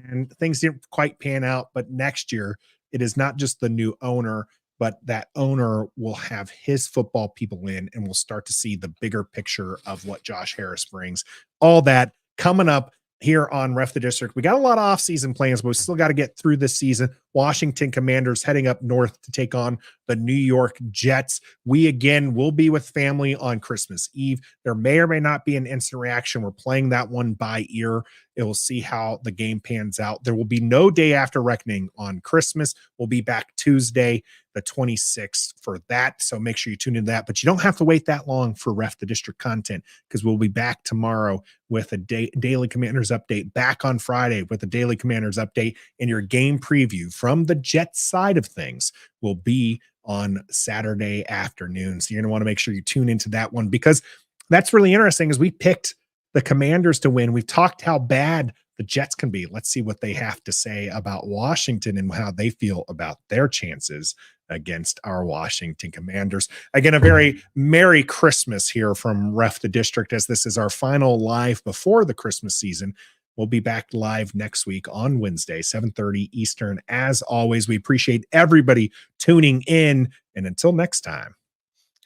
and things didn't quite pan out. But next year, it is not just the new owner, but that owner will have his football people in, and we'll start to see the bigger picture of what Josh Harris brings. All that coming up here on Ref the District. We got a lot of offseason plans, but we still got to get through this season. Washington Commanders heading up north to take on the New York Jets. We again will be with family on Christmas Eve. There may or may not be an instant reaction. We're playing that one by ear. It will see how the game pans out. There will be no day after reckoning on Christmas. We'll be back Tuesday, the 26th for that. So make sure you tune into that, but you don't have to wait that long for Ref the District content, because we'll be back tomorrow with a daily Commanders update, back on Friday with a daily Commanders update, and your game preview from the Jets side of things will be on Saturday afternoon. So you're going to want to make sure you tune into that one, because that's really interesting, as we picked the Commanders to win. We've talked how bad the Jets can be. Let's see what they have to say about Washington and how they feel about their chances against our Washington Commanders. Again, a very Merry Christmas here from Ref the District, as this is our final live before the Christmas season. We'll be back live next week on Wednesday, 7:30 Eastern. As always, we appreciate everybody tuning in, and until next time.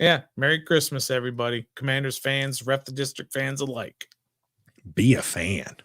Yeah, Merry Christmas, everybody. Commanders fans, Ref the District fans alike. Be a fan.